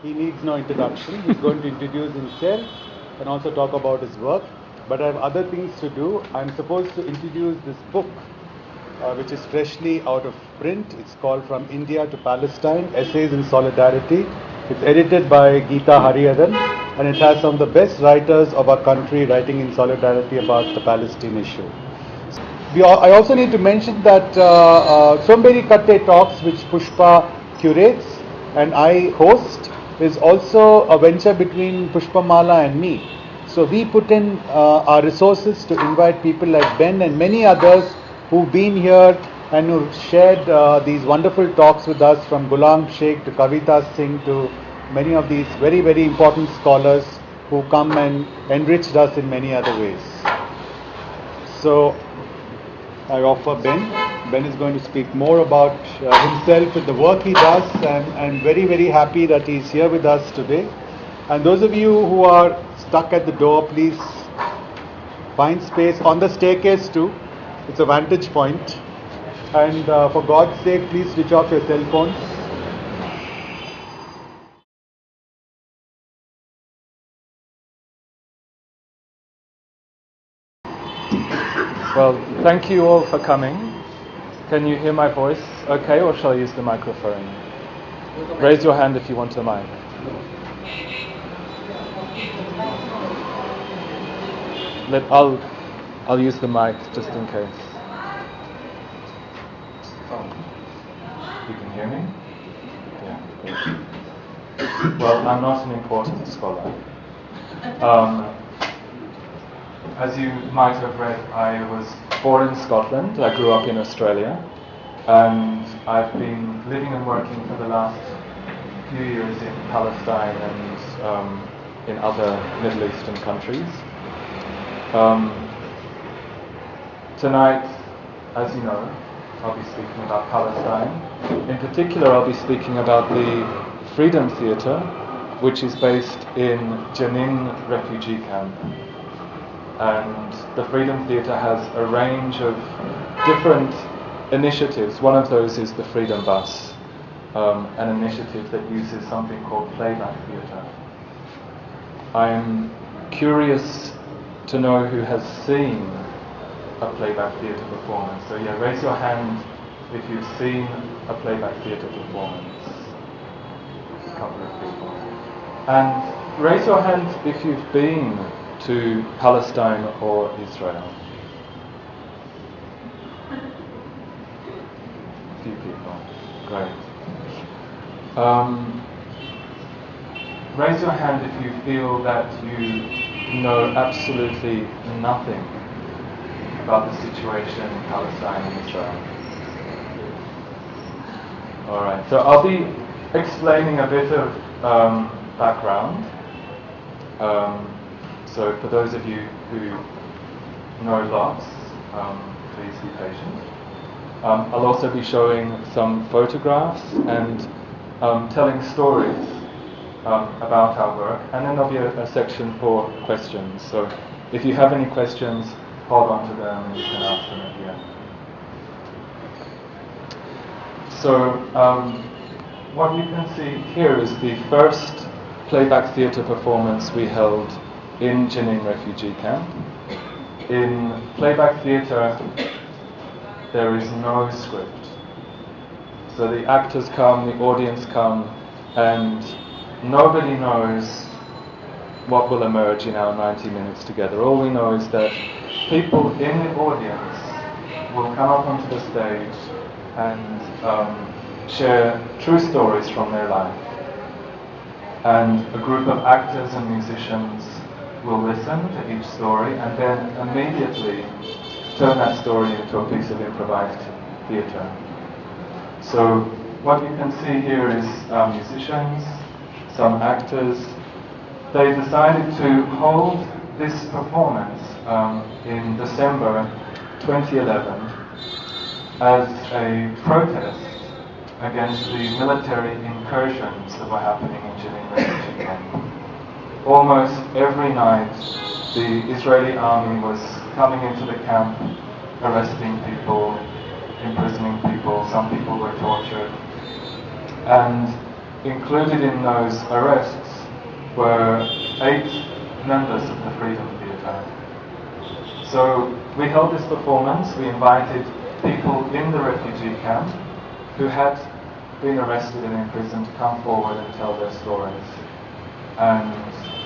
He needs no introduction. He's going to introduce himself and also talk about his work. But I have other things to do. I'm supposed to introduce this book, which is freshly out of print. It's called From India to Palestine, Essays in Solidarity. It's edited by Geeta Hariharan, and it has some of the best writers of our country writing in solidarity about the Palestine issue. I also need to mention that Somberi Katte Talks, which Pushpa curates and I host, is also a venture between Pushpamala and me. So we put in our resources to invite people like Ben and many others who've been here and who've shared these wonderful talks with us, from Ghulam Sheikh to Kavita Singh to many of these very, very important scholars who come and enriched us in many other ways. So I offer Ben. Ben is going to speak more about himself and the work he does, and I'm very, very happy that he's here with us today. And those of you who are stuck at the door, please find space on the staircase too. It's a vantage point. And for God's sake, please switch off your cell phones. Well, thank you all for coming. Can you hear my voice okay, or shall I use the microphone? Raise your hand if you want a mic. I'll use the mic just in case. You can hear me? Yeah, good. Well, I'm not an important scholar. As you might have read, I was born in Scotland. I grew up in Australia, and I've been living and working for the last few years in Palestine and in other Middle Eastern countries. Tonight, as you know, I'll be speaking about Palestine. In particular, I'll be speaking about the Freedom Theatre, which is based in Jenin refugee camp. And the Freedom Theatre has a range of different initiatives. One of those is the Freedom Bus, an initiative that uses something called Playback Theatre. I'm curious to know who has seen a Playback Theatre performance. So yeah, raise your hand if you've seen a Playback Theatre performance. A couple of people. And raise your hand if you've been to Palestine or Israel. A few people. Great. Raise your hand if you feel that you know absolutely nothing about the situation in Palestine and Israel. Alright, so I'll be explaining a bit of background. So for those of you who know lots, please be patient. I'll also be showing some photographs and telling stories about our work, and then there'll be a section for questions. So if you have any questions, hold on to them and you can ask them at the end. So what you can see here is the first Playback Theatre performance we held in Jenin refugee camp. In Playback Theatre, there is no script. So the actors come, the audience come, and nobody knows what will emerge in our 90 minutes together. All we know is that people in the audience will come up onto the stage and share true stories from their life. And a group of actors and musicians will listen to each story and then immediately turn that story into a piece of improvised theatre. So what you can see here is musicians, some actors. They decided to hold this performance in December 2011 as a protest against the military incursions that were happening in Jenin refugee camp. Almost every night, the Israeli army was coming into the camp, arresting people, imprisoning people. Some people were tortured. And included in those arrests were 8 members of the Freedom Theatre. So we held this performance, we invited people in the refugee camp who had been arrested and imprisoned to come forward and tell their stories. And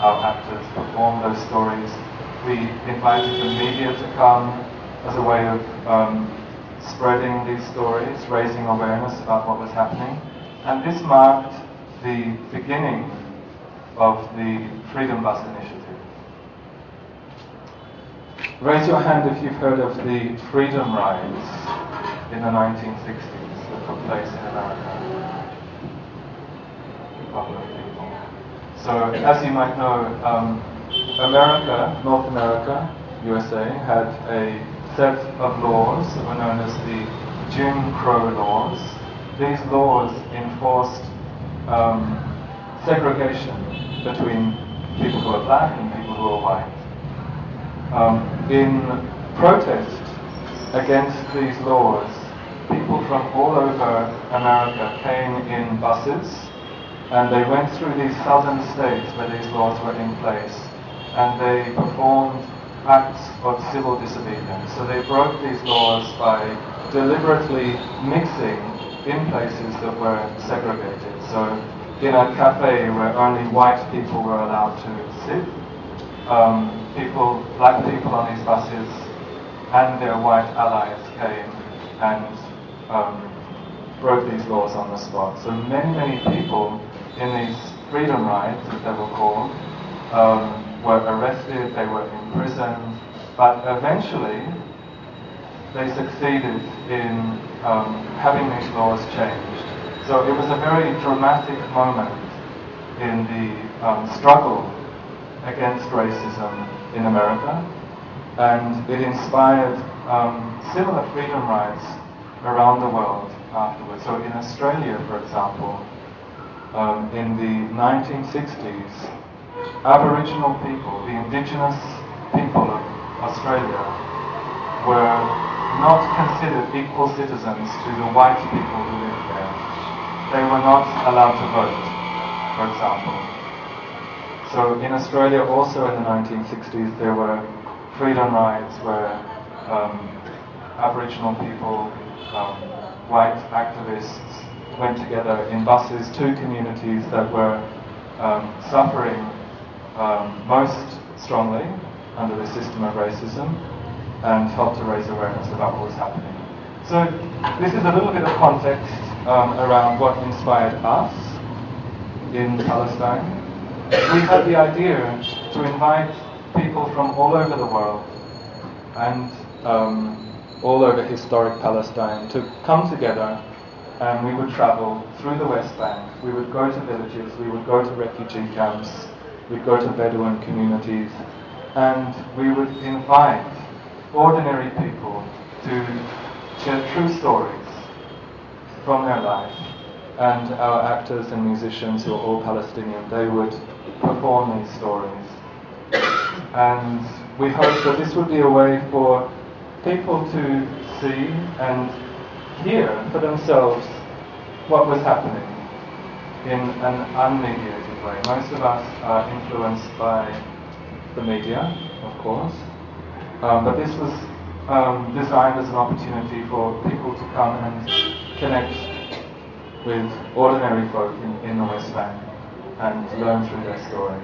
our actors performed those stories. We invited the media to come as a way of spreading these stories, raising awareness about what was happening. And this marked the beginning of the Freedom Bus Initiative. Raise your hand if you've heard of the Freedom Rides in the 1960s that took place in America. A couple of people. So, as you might know, America, North America, USA, had a set of laws that were known as the Jim Crow laws. These laws enforced segregation between people who are black and people who are white. In protest against these laws, people from all over America came in buses and they went through these southern states where these laws were in place and they performed acts of civil disobedience. So they broke these laws by deliberately mixing in places that were segregated. So in a cafe where only white people were allowed to sit, black people on these buses and their white allies came and broke these laws on the spot. So many people in these freedom rides, as they were called, were arrested, they were imprisoned, but eventually they succeeded in having these laws changed. So it was a very dramatic moment in the struggle against racism in America, and it inspired similar freedom rides around the world afterwards. So in Australia, for example, in the 1960s, Aboriginal people, the indigenous people of Australia, were not considered equal citizens to the white people who lived there. They were not allowed to vote, for example. So in Australia also in the 1960s there were freedom rides where Aboriginal people, white activists went together in buses to communities that were suffering most strongly under the system of racism and helped to raise awareness about what was happening. So this is a little bit of context around what inspired us in Palestine. We had the idea to invite people from all over the world and all over historic Palestine to come together, and we would travel through the West Bank. We would go to villages, we would go to refugee camps, we'd go to Bedouin communities, and we would invite ordinary people to share true stories from their life. And our actors and musicians, who are all Palestinian, they would perform these stories. And we hope that this would be a way for people to see and hear for themselves what was happening in an unmediated way. Most of us are influenced by the media, of course, but this was designed as an opportunity for people to come and connect with ordinary folk in the West Bank and learn through their stories.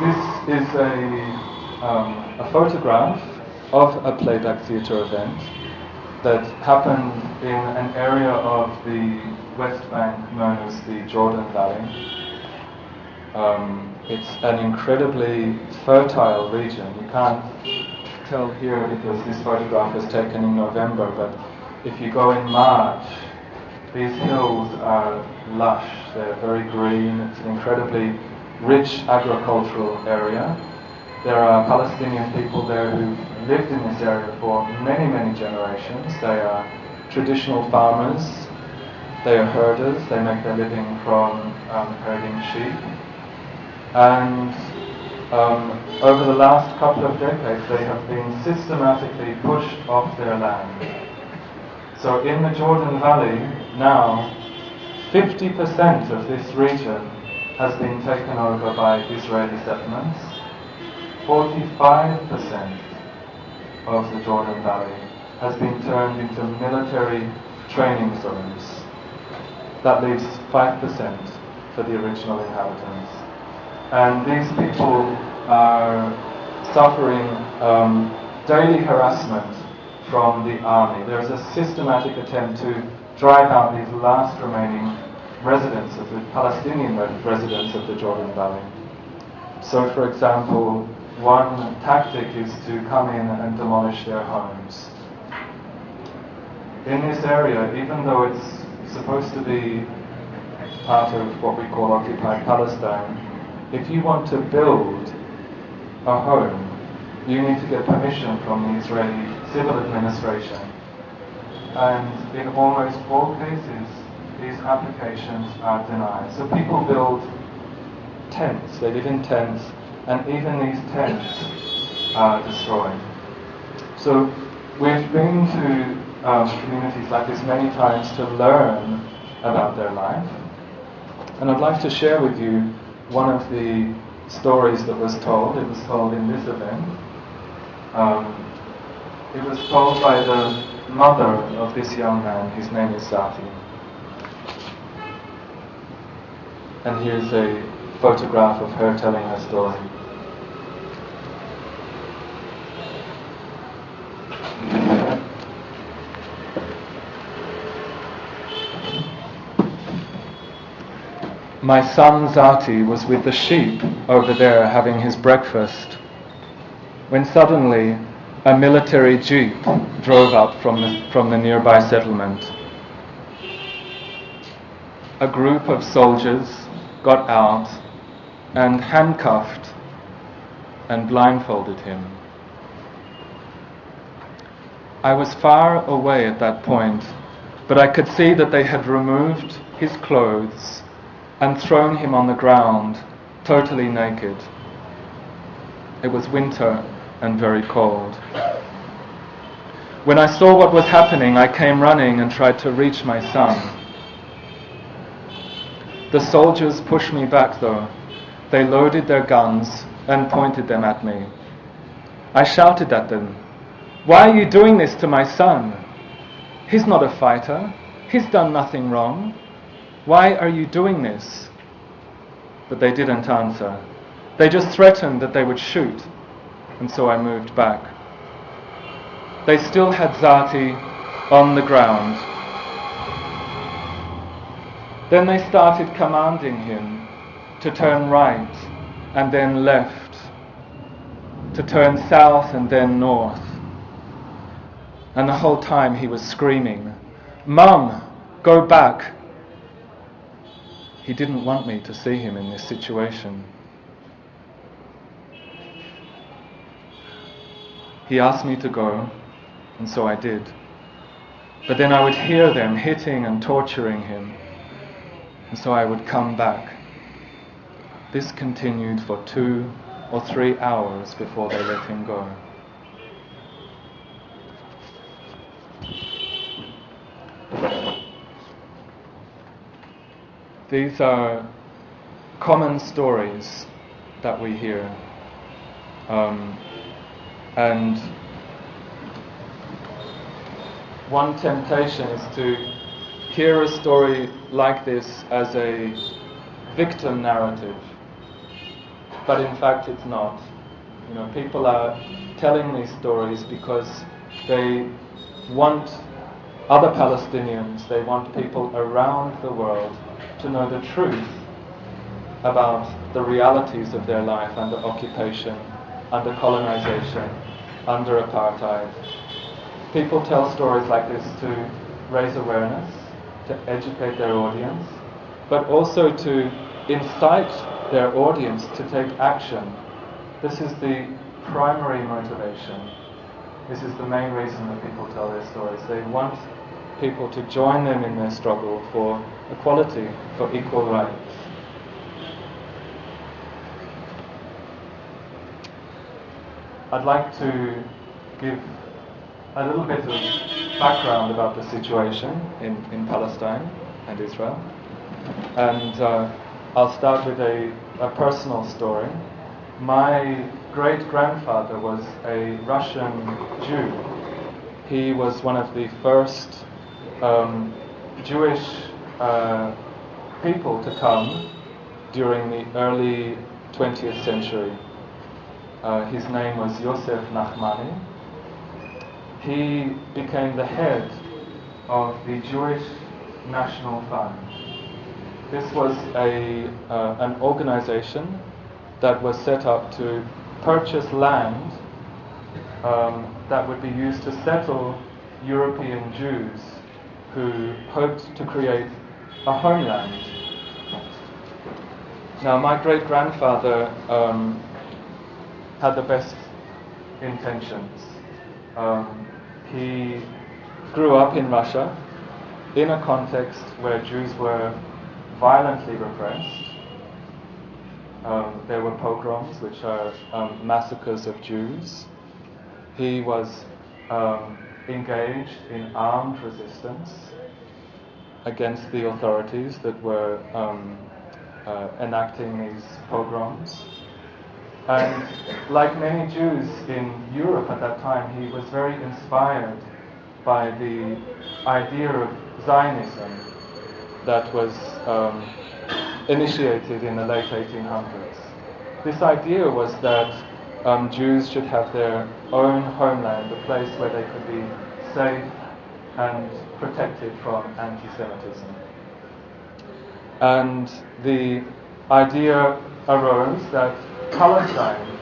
This is a photograph of a Playback Theatre event that happened in an area of the West Bank known as the Jordan Valley. It's an incredibly fertile region. You can't tell here because this photograph was taken in November, but if you go in March, these hills are lush, they're very green, it's an incredibly rich agricultural area. There are Palestinian people there who've lived in this area for many generations. They are traditional farmers, they are herders, they make their living from herding sheep. And over the last couple of decades, they have been systematically pushed off their land. So in the Jordan Valley, now, 50% of this region has been taken over by Israeli settlements. 45% of the Jordan Valley has been turned into military training zones. That leaves 5% for the original inhabitants. And these people are suffering daily harassment from the army. There's a systematic attempt to drive out these last remaining residents of the Palestinian residents of the Jordan Valley. So, for example, one tactic is to come in and demolish their homes. In this area, even though it's supposed to be part of what we call occupied Palestine, if you want to build a home, you need to get permission from the Israeli civil administration. And in almost all cases, these applications are denied. So people build tents, they live in tents, and even these tents are destroyed. So we've been to communities like this many times to learn about their life. And I'd like to share with you one of the stories that was told. It was told in this event. It was told by the mother of this young man. His name is Zati. And here's a photograph of her telling her story. My son Zati was with the sheep over there having his breakfast, when suddenly a military jeep drove up from the nearby settlement. A group of soldiers got out and handcuffed and blindfolded him. I was far away at that point, but I could see that they had removed his clothes and thrown him on the ground, totally naked. It was winter and very cold. When I saw what was happening, I came running and tried to reach my son. The soldiers pushed me back though. They loaded their guns and pointed them at me. I shouted at them, "Why are you doing this to my son? He's not a fighter. He's done nothing wrong. Why are you doing this?" But they didn't answer. They just threatened that they would shoot, and so I moved back. They still had Zati on the ground. Then they started commanding him to turn right and then left, to turn south and then north. And the whole time he was screaming, "Mum, go back." He didn't want me to see him in this situation. He asked me to go, and so I did. But then I would hear them hitting and torturing him, and so I would come back. This continued for 2 or 3 hours before they let him go. These are common stories that we hear. And one temptation is to hear a story like this as a victim narrative. But in fact it's not. You know, people are telling these stories because they want other Palestinians, they want people around the world to know the truth about the realities of their life under occupation, under colonization, under apartheid. People tell stories like this to raise awareness, to educate their audience, but also to incite their audience to take action. This is the primary motivation. This is the main reason that people tell their stories. They want people to join them in their struggle for equality, for equal rights. I'd like to give a little bit of background about the situation in Palestine and Israel. And I'll start with a personal story. My great-grandfather was a Russian Jew. He was one of the first Jewish people to come during the early 20th century. His name was Yosef Nachmani. He became the head of the Jewish National Fund. This was an organization that was set up to purchase land that would be used to settle European Jews who hoped to create a homeland. Now, my great-grandfather had the best intentions. He grew up in Russia in a context where Jews were violently repressed. There were pogroms, which are massacres of Jews. He was engaged in armed resistance against the authorities that were enacting these pogroms. And like many Jews in Europe at that time, he was very inspired by the idea of Zionism that was initiated in the late 1800s. This idea was that Jews should have their own homeland, a place where they could be safe and protected from anti-Semitism. And the idea arose that Palestine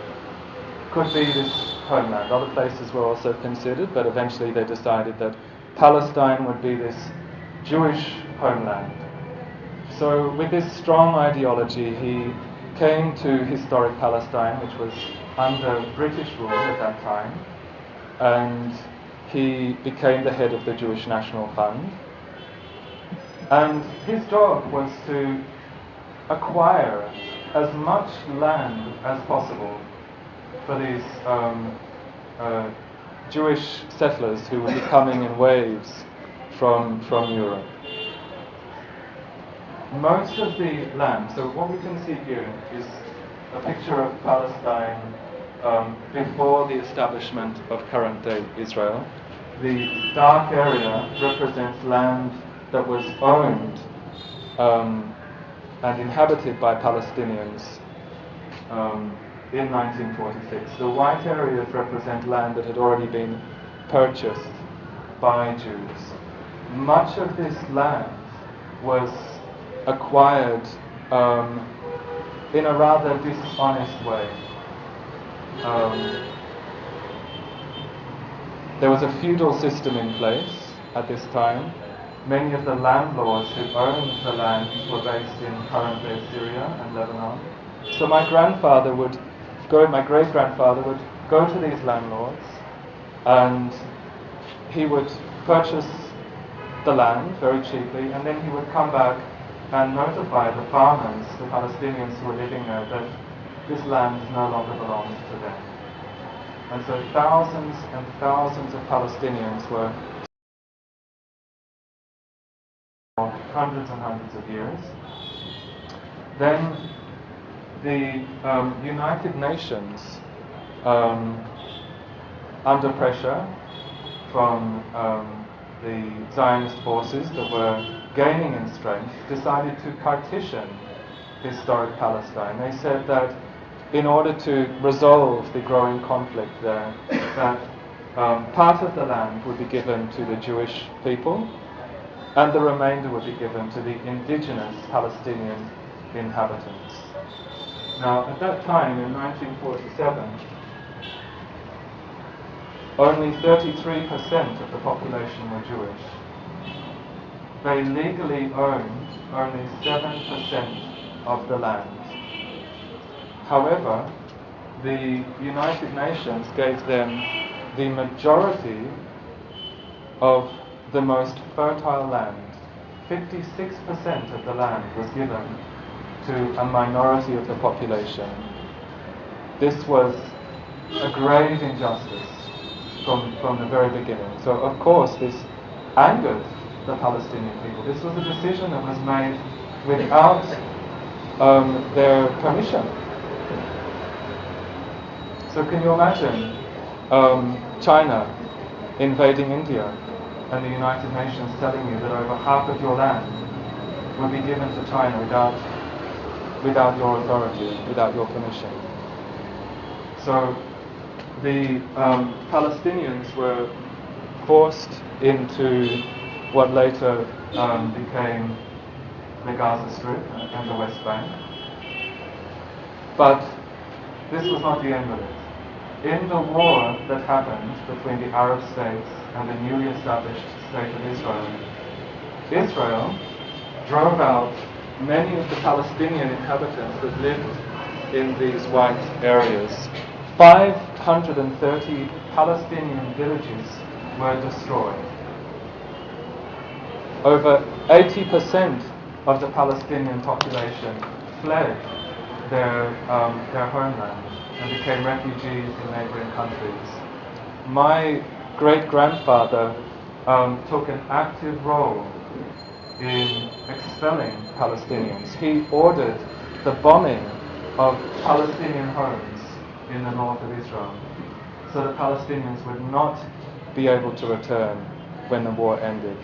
could be this homeland. Other places were also considered, but eventually they decided that Palestine would be this Jewish homeland. So with this strong ideology, he came to historic Palestine, which was under British rule at that time, and he became the head of the Jewish National Fund. And his job was to acquire as much land as possible for these Jewish settlers who were coming in waves from Europe. Most of the land, so what we can see here is a picture of Palestine before the establishment of current-day Israel. The dark area represents land that was owned and inhabited by Palestinians in 1946. The white areas represent land that had already been purchased by Jews. Much of this land was acquired in a rather dishonest way. There was a feudal system in place at this time. Many of the landlords who owned the land were based in current-day Syria and Lebanon. So my great-grandfather would go to these landlords, and he would purchase the land very cheaply, and then he would come back and notify the farmers, the Palestinians who were living there, that this land no longer belongs to them. And so thousands and thousands of Palestinians were for hundreds and hundreds of years. Then the United Nations, under pressure from the Zionist forces that were gaining in strength, decided to partition historic Palestine. They said that in order to resolve the growing conflict there, that part of the land would be given to the Jewish people, and the remainder would be given to the indigenous Palestinian inhabitants. Now, at that time, in 1947, only 33% of the population were Jewish. They legally owned only 7% of the land. However, the United Nations gave them the majority of the most fertile land. 56% of the land was given to a minority of the population. This was a grave injustice from the very beginning. So of course this angered the Palestinian people. This was a decision that was made without their permission. So can you imagine China invading India and the United Nations telling you that over half of your land will be given to China without your authority, without your permission? So the Palestinians were forced into what later became the Gaza Strip and the West Bank. But this was not the end of it. In the war that happened between the Arab states and the newly established state of Israel, Israel drove out many of the Palestinian inhabitants that lived in these white areas. 530 Palestinian villages were destroyed. Over 80% of the Palestinian population fled their homeland and became refugees in neighboring countries. My great-grandfather took an active role in expelling Palestinians. He ordered the bombing of Palestinian homes in the north of Israel so that Palestinians would not be able to return when the war ended.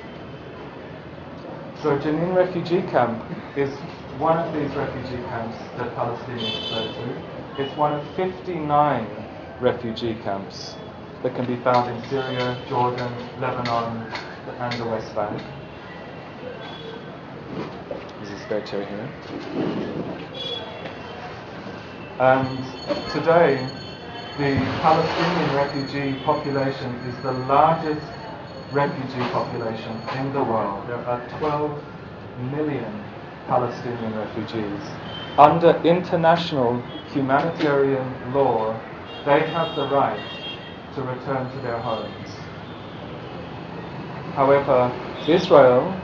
So Jenin refugee camp is one of these refugee camps that Palestinians fled to. It's one of 59 refugee camps that can be found in Syria, Jordan, Lebanon, and the West Bank. There's a spare chair here. And today, the Palestinian refugee population is the largest refugee population in the world. There are 12 million Palestinian refugees. Under international humanitarian law, they have the right to return to their homes. However, Israel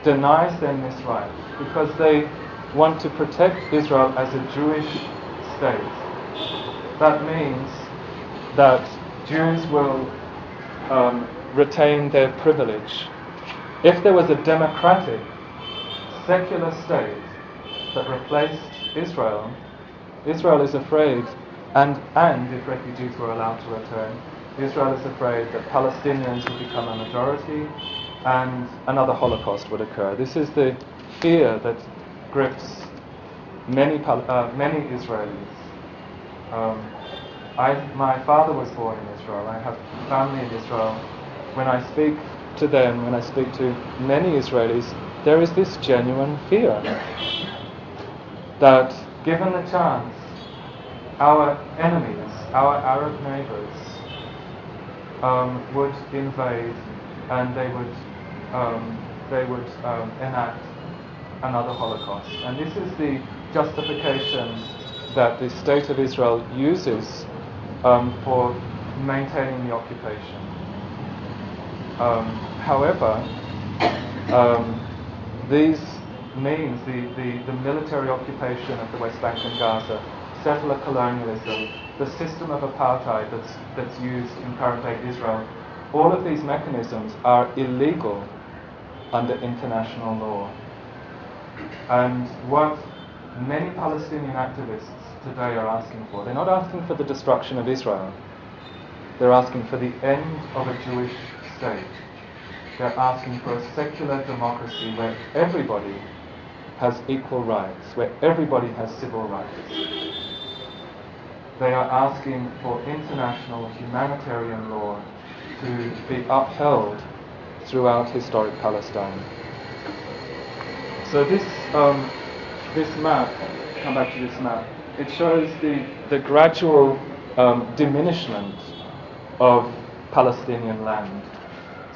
denies them this right because they want to protect Israel as a Jewish state. That means that Jews will retain their privilege. If there was a democratic, secular state that replaced Israel, Israel is afraid, and if refugees were allowed to return, Israel is afraid that Palestinians would become a majority and another Holocaust would occur. This is the fear that grips many Israelis. My father was born in Israel. I have family in Israel. When I speak to them, when I speak to many Israelis, there is this genuine fear that given the chance, our enemies, our Arab neighbors, would invade and they would enact another Holocaust. And this is the justification that the State of Israel uses for maintaining the occupation. However, these means the military occupation of the West Bank and Gaza, settler colonialism, the system of apartheid that's used in current-day Israel, all of these mechanisms are illegal under international law. And what many Palestinian activists today are asking for, they're not asking for the destruction of Israel. They're asking for the end of a Jewish state. They're asking for a secular democracy where everybody has equal rights, where everybody has civil rights. They are asking for international humanitarian law to be upheld throughout historic Palestine. So this map, come back to this map, it shows the gradual diminishment of Palestinian land.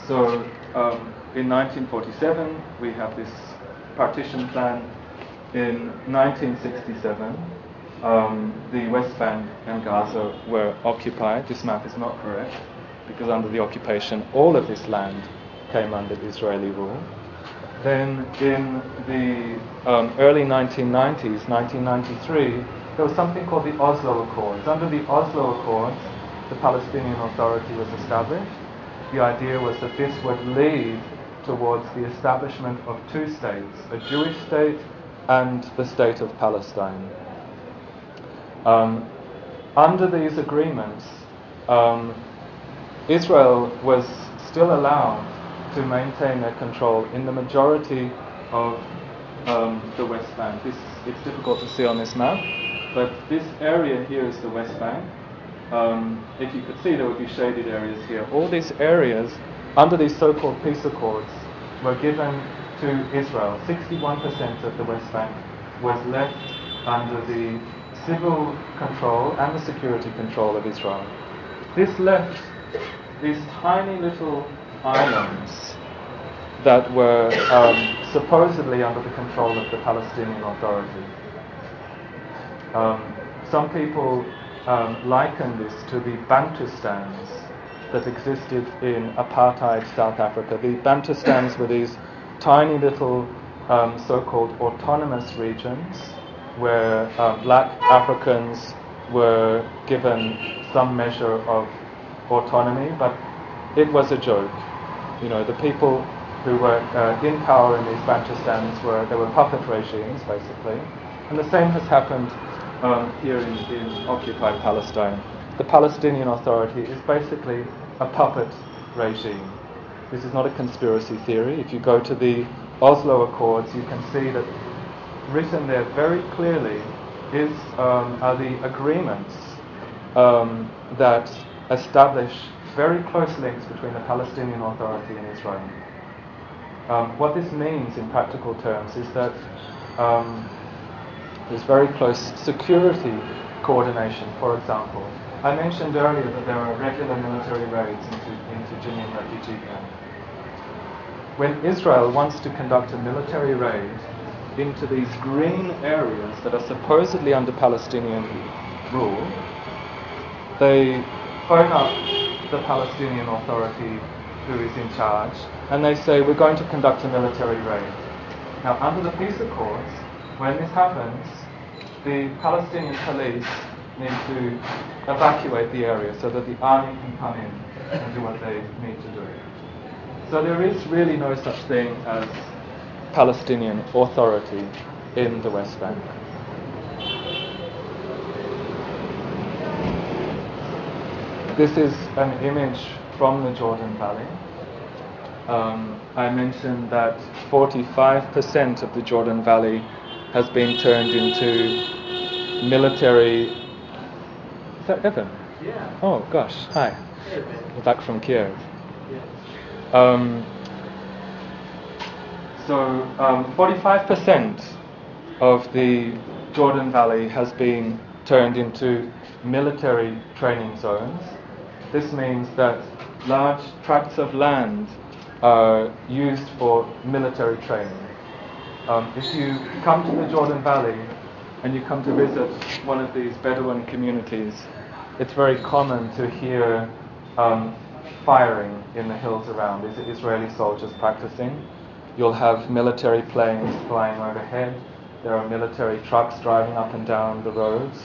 So in 1947 we have this partition plan. In 1967 the West Bank and Gaza were occupied. This map is not correct because under the occupation all of this land came under Israeli rule. Then in the early 1990s, 1993, there was something called the Oslo Accords. Under the Oslo Accords, the Palestinian Authority was established. The idea was that this would lead towards the establishment of two states, a Jewish state and the state of Palestine. Under these agreements, Israel was still allowed to maintain their control in the majority of the West Bank. It's difficult to see on this map, but this area here is the West Bank. If you could see, there would be shaded areas here. All these areas, under these so-called peace accords, were given to Israel. 61% of the West Bank was left under the civil control and the security control of Israel. This left these tiny little islands that were supposedly under the control of the Palestinian Authority. Some people liken this to the Bantustans that existed in apartheid South Africa. The Bantustans were these tiny little so-called autonomous regions where black Africans were given some measure of autonomy, but it was a joke. You know, the people who were in power in these Bantustans they were puppet regimes, basically. And the same has happened here in occupied Palestine. The Palestinian Authority is basically a puppet regime. This is not a conspiracy theory. If you go to the Oslo Accords, you can see that written there very clearly are the agreements that establish very close links between the Palestinian Authority and Israel. What this means in practical terms is that there's very close security coordination. For example, I mentioned earlier that there are regular military raids into Jenin refugee camp. When Israel wants to conduct a military raid into these green areas that are supposedly under Palestinian rule, they phone up the Palestinian Authority who is in charge, and they say, we're going to conduct a military raid. Now, under the peace accords, when this happens, the Palestinian police need to evacuate the area so that the army can come in and do what they need to do. So there is really no such thing as Palestinian Authority in the West Bank. This is an image from the Jordan Valley. I mentioned that 45% of the Jordan Valley has been turned into military... Is that Evan? Yeah. Oh gosh, hi. Hey, Ben. Back from Kiev. Yeah. So 45% of the Jordan Valley has been turned into military training zones. This means that large tracts of land are used for military training. If you come to the Jordan Valley and you come to visit one of these Bedouin communities, it's very common to hear firing in the hills around. These are Israeli soldiers practicing. You'll have military planes flying overhead. There are military trucks driving up and down the roads.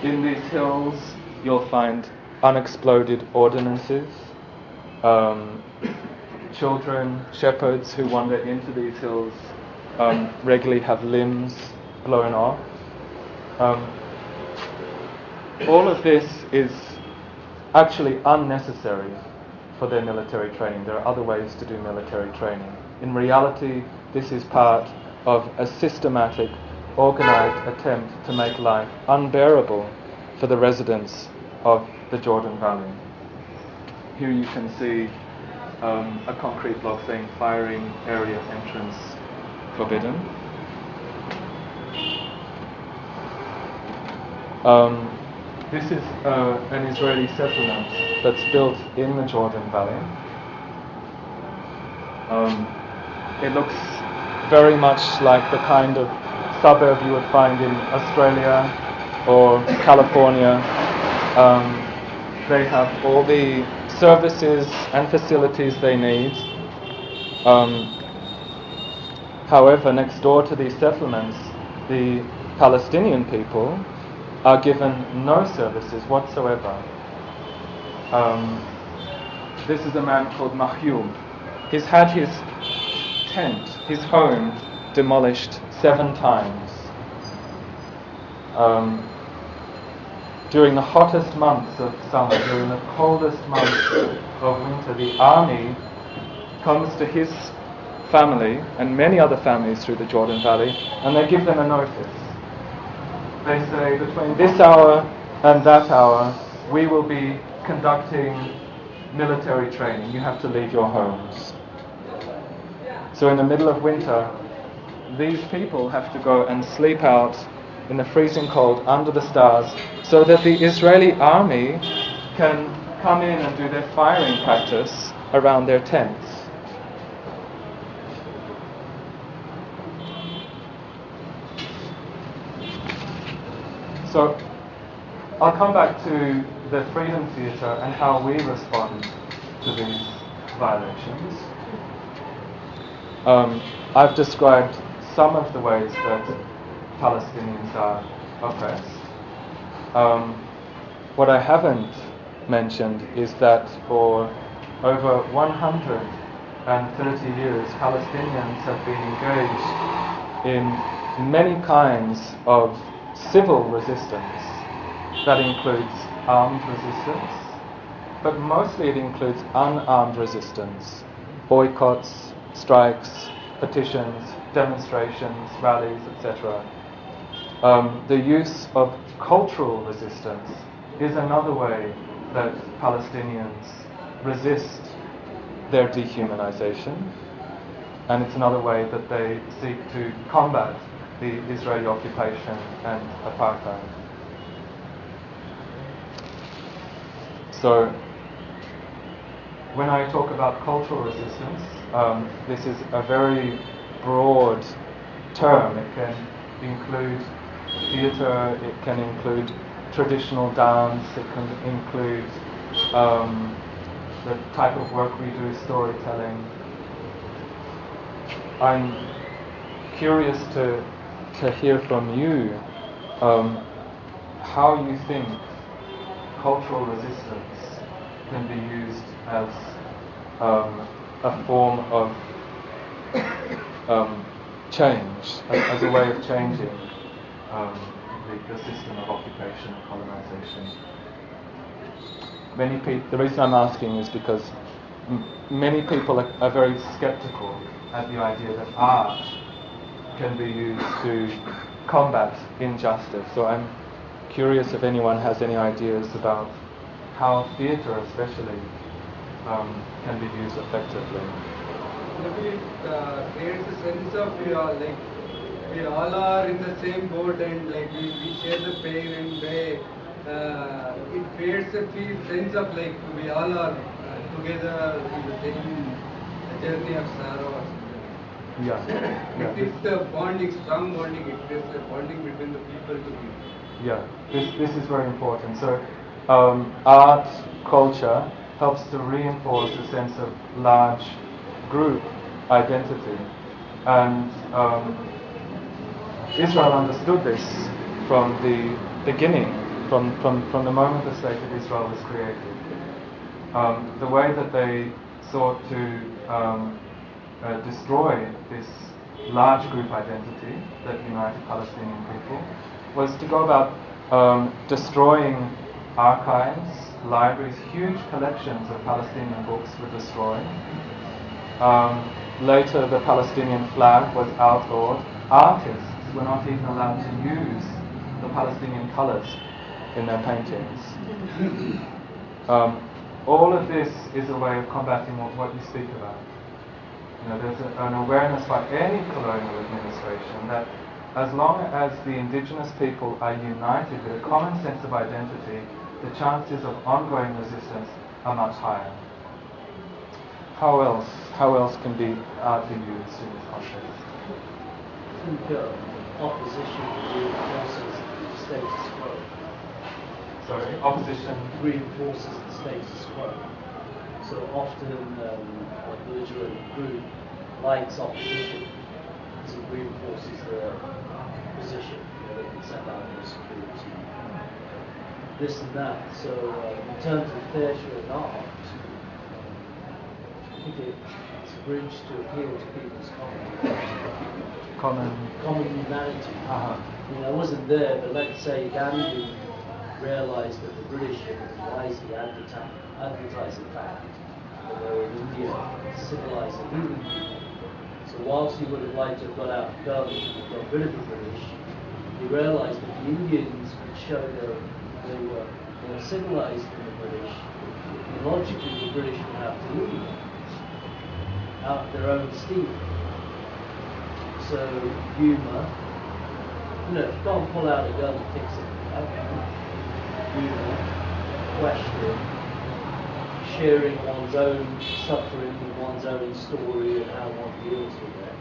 In these hills, you'll find unexploded ordnances. Children, shepherds who wander into these hills regularly have limbs blown off. All of this is actually unnecessary for their military training. There are other ways to do military training. In reality, this is part of a systematic, organized attempt to make life unbearable for the residents of the Jordan Valley. Here you can see a concrete block saying firing area entrance forbidden. This is an Israeli settlement that's built in the Jordan Valley. It looks very much like the kind of suburb you would find in Australia or California. They have all the services and facilities they need. However, next door to these settlements, the Palestinian people are given no services whatsoever. This is a man called Mahyum. He's had his tent, his home, demolished 7 times. During the hottest months of summer, during the coldest months of winter, the army comes to his family and many other families through the Jordan Valley, and they give them a notice. They say, between this hour and that hour, we will be conducting military training. You have to leave your homes. So in the middle of winter, these people have to go and sleep out in the freezing cold under the stars so that the Israeli army can come in and do their firing practice around their tents. So I'll come back to the Freedom Theatre and how we respond to these violations. I've described some of the ways that Palestinians are oppressed. What I haven't mentioned is that for over 130 years, Palestinians have been engaged in many kinds of civil resistance. That includes armed resistance, but mostly it includes unarmed resistance, boycotts, strikes, petitions, demonstrations, rallies, etc. The use of cultural resistance is another way that Palestinians resist their dehumanization, and it's another way that they seek to combat the Israeli occupation and apartheid. So, when I talk about cultural resistance, this is a very broad term. It can include theatre, it can include traditional dance, it can include the type of work we do, storytelling. I'm curious to hear from you how you think cultural resistance can be used as a form of change, as a way of changing the system of occupation and colonization. Many people, the reason I'm asking is because many people are very skeptical at the idea that art can be used to combat injustice. So I'm curious if anyone has any ideas about how theatre especially can be used effectively. Maybe it creates a sense of we all are in the same boat, and like we share the pain, and it creates a sense of like we all are together in the same journey of sorrow or something. Yeah. It's a bonding, strong bonding. It creates a bonding between the people to people. Yeah, this is very important. So art, culture helps to reinforce a sense of large group identity. And Israel understood this from the beginning, from the moment the state of Israel was created. The way that they sought to destroy this large group identity that united Palestinian people was to go about destroying archives, libraries. Huge collections of Palestinian books were destroyed. Later the Palestinian flag was outlawed. Artists were not even allowed to use the Palestinian colours in their paintings. All of this is a way of combating what you speak about. You know, there's an awareness by any colonial administration that as long as the indigenous people are united with a common sense of identity, the chances of ongoing resistance are much higher. How else can art be used in this context? I think opposition reinforces the status quo. Sorry, opposition Reinforces the status quo. So often a belligerent group likes opposition because it reinforces their position. You know, this and that. So in terms of theatre and art, I think it's a bridge to appeal to people's common humanity. I wasn't there, but let's say Gandhi realised that the British were wisely advertising fact that they were in India civilising India. So whilst he would have liked to have got out guns and got rid of the British, he realised that the Indians would show they were more civilised than the British. And logically, the British would have to leave out of their own steam. So humour, if you can't pull out a gun and fix it, humour, question, sharing one's own suffering with one's own story and how one deals with it.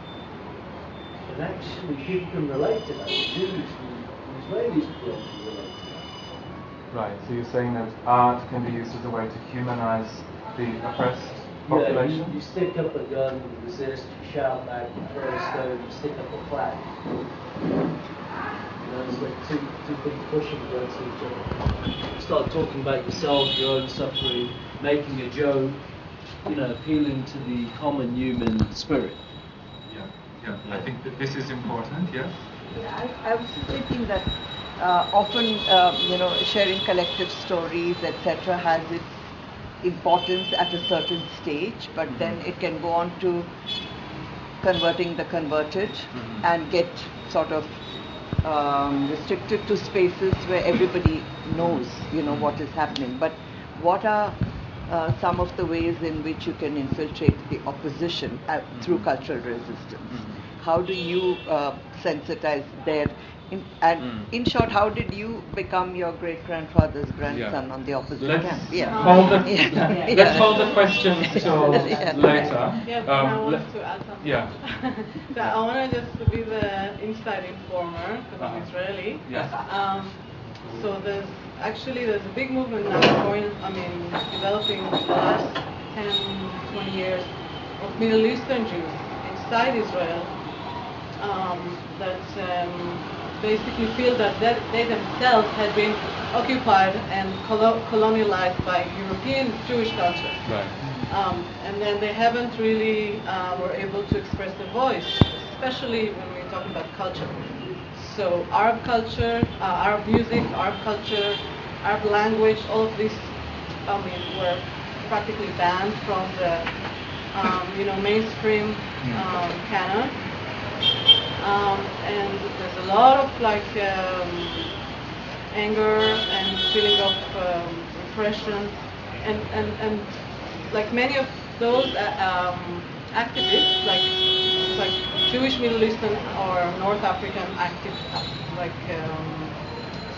And actually people can relate to that. The Jews and Israelis would be able to relate to that. Right, so you're saying that art can be used as a way to humanize the oppressed population? Yeah, you stick up a gun, you resist, you shout back, you throw a stone, you stick up a flag. It's like two things pushing against each other. You start talking about yourself, your own suffering, making a joke, appealing to the common human spirit. Yeah. I think that this is important, yes? Yeah, I was just thinking that often, sharing collective stories, etc., has its importance at a certain stage, but then it can go on to converting the converted and get sort of restricted to spaces where everybody knows, what is happening. But what are some of the ways in which you can infiltrate the opposition through cultural resistance? How do you sensitize their... in short, how did you become your great-grandfather's grandson on the opposite camp? Let's hold the questions till later. Yeah, but I want to add something. Yeah. So I want to just be the inside informer, because I'm Israeli. Yeah. So there's a big movement now developing in the last 10, 20 years of Middle Eastern Jews inside Israel that basically feel that they themselves had been occupied and colonialized by European Jewish culture. Right. And then they haven't really were able to express their voice, especially when we're talking about culture. So Arab culture, Arab music, Arab culture, Arab language, all of these, were practically banned from the, mainstream canon. And there's a lot of anger and feeling of repression, and like many of those activists, like Jewish, Middle Eastern, or North African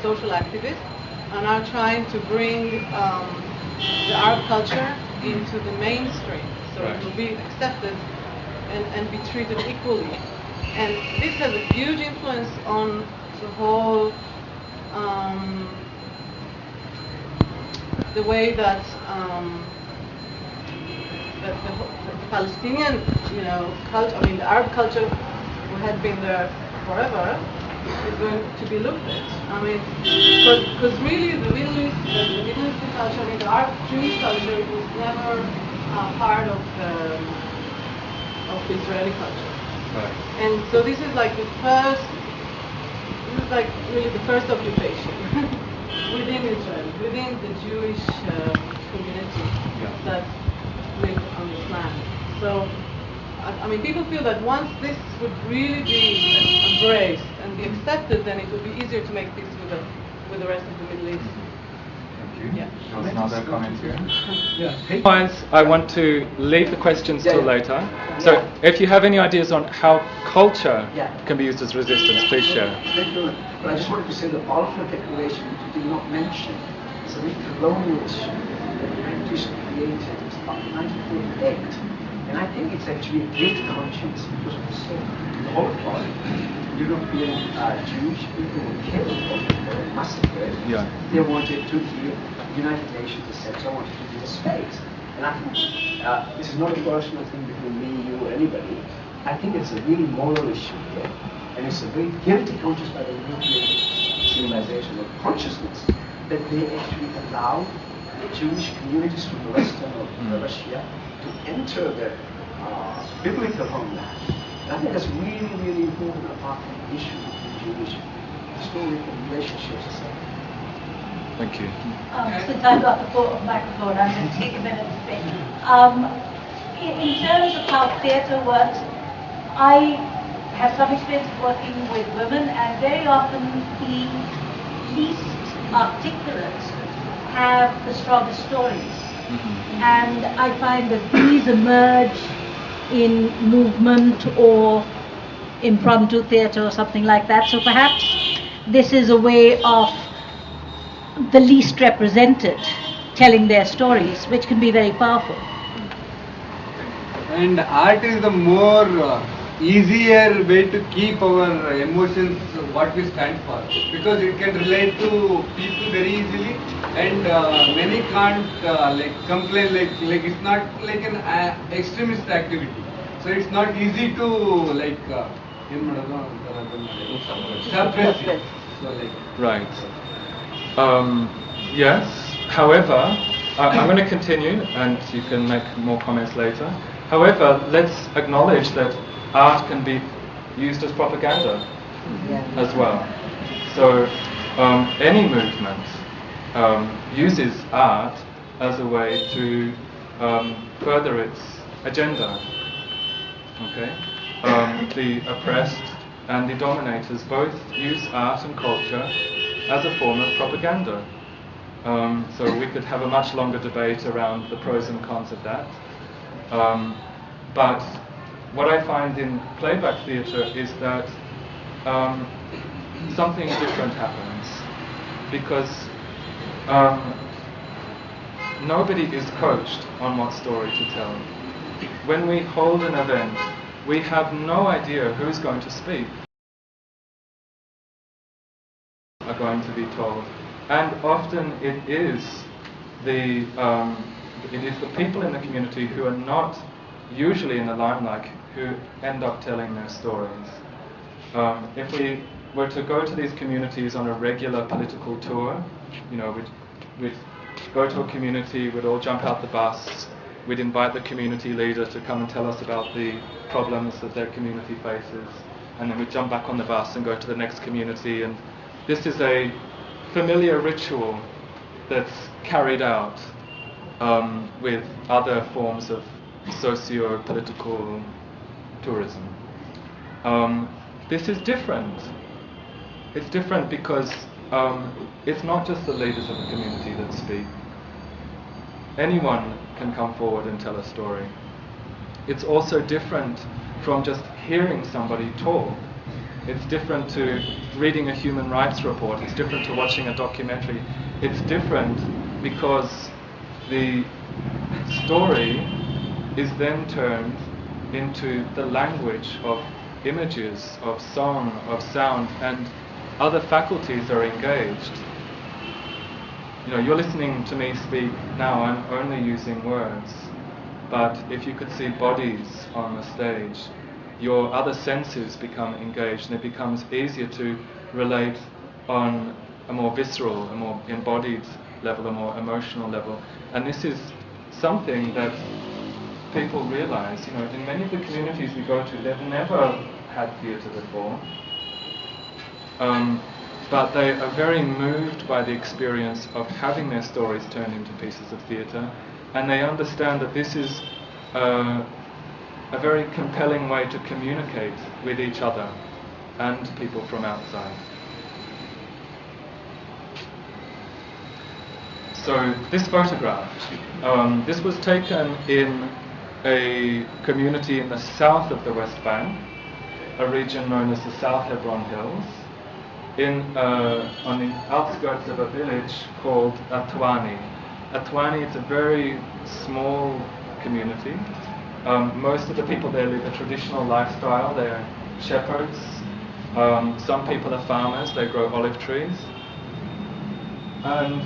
social activists, are now trying to bring the Arab culture into the mainstream, so it will be accepted and be treated equally. And this has a huge influence on the whole, the way that the Palestinian, culture, the Arab culture, who had been there forever, is going to be looked at. Because really the Middle Eastern culture, the Arab Jewish culture, was never part of the Israeli culture. Right. And so this is like really the first occupation within Israel, within the Jewish community that live on this land. So, people feel that once this would really be embraced and be accepted, then it would be easier to make peace with the rest of the Middle East. Yeah. There was another comment here. Otherwise, I want to leave the questions till later. So, if you have any ideas on how culture can be used as resistance, please share. But I just wanted to say the Balfour Declaration, which you did not mention, is a very colonial issue that the British created about 1948. And I think it's actually a guilt conscience because of the Holocaust. European Jewish people were killed or massacred. Yeah. They wanted to give the United Nations, etc., wanted to give a space. And I think this is not a personal thing between me, you, or anybody. I think it's a really moral issue here. And it's a very guilty conscience by the European civilization of consciousness that they actually allow the Jewish communities from the western of Russia to enter the biblical homeland. And I think that's really, really important apart from the issue of the Jewish historical relationships, etc. Thank you. Since I've got the microphone, I'm going to take a minute to speak. In terms of how theatre works, I have some experience working with women, and very often the least articulate have the strongest stories. And I find that these emerge in movement or impromptu theatre or something like that. So perhaps this is a way of the least represented telling their stories, which can be very powerful. And art is the more easier way to keep our emotions what we stand for, because it can relate to people very easily, and many can't like complain, like it's not like an extremist activity, so it's not easy to like suppress it. So like Right. Yes. However, I'm going to continue, and you can make more comments later. However, let's acknowledge that art can be used as propaganda as well. So any movement uses art as a way to further its agenda. Okay, the oppressed and the dominators both use art and culture as a form of propaganda. So we could have a much longer debate around the pros and cons of that. But what I find in playback theatre is that something different happens, because nobody is coached on what story to tell. When we hold an event, we have no idea who's going to speak, are going to be told, and often it is the people in the community who are not usually in the limelight who end up telling their stories. If we were to go to these communities on a regular political tour, you know, we'd go to a community, we'd all jump out the bus, we'd invite the community leader to come and tell us about the problems that their community faces, and then we'd jump back on the bus and go to the next community, and this is a familiar ritual that's carried out with other forms of socio-political tourism. This is different. It's different because it's not just the leaders of the community that speak. Anyone can come forward and tell a story. It's also different from just hearing somebody talk. It's different to reading a human rights report. It's different to watching a documentary. It's different because the story is then turned into the language of images, of song, of sound, and other faculties are engaged. You know, you're listening to me speak now, I'm only using words, but if you could see bodies on the stage, your other senses become engaged, and it becomes easier to relate on a more visceral, a more embodied level, a more emotional level. And this is something that people realize. You know, in many of the communities we go to, they've never had theatre before, but they are very moved by the experience of having their stories turned into pieces of theatre, and they understand that this is a very compelling way to communicate with each other and people from outside. So this photograph, this was taken in a community in the south of the West Bank, a region known as the South Hebron Hills, on the outskirts of a village called Atwani. Atwani is a very small community. Most of the people there live a traditional lifestyle. They're shepherds. Some people are farmers. They grow olive trees. And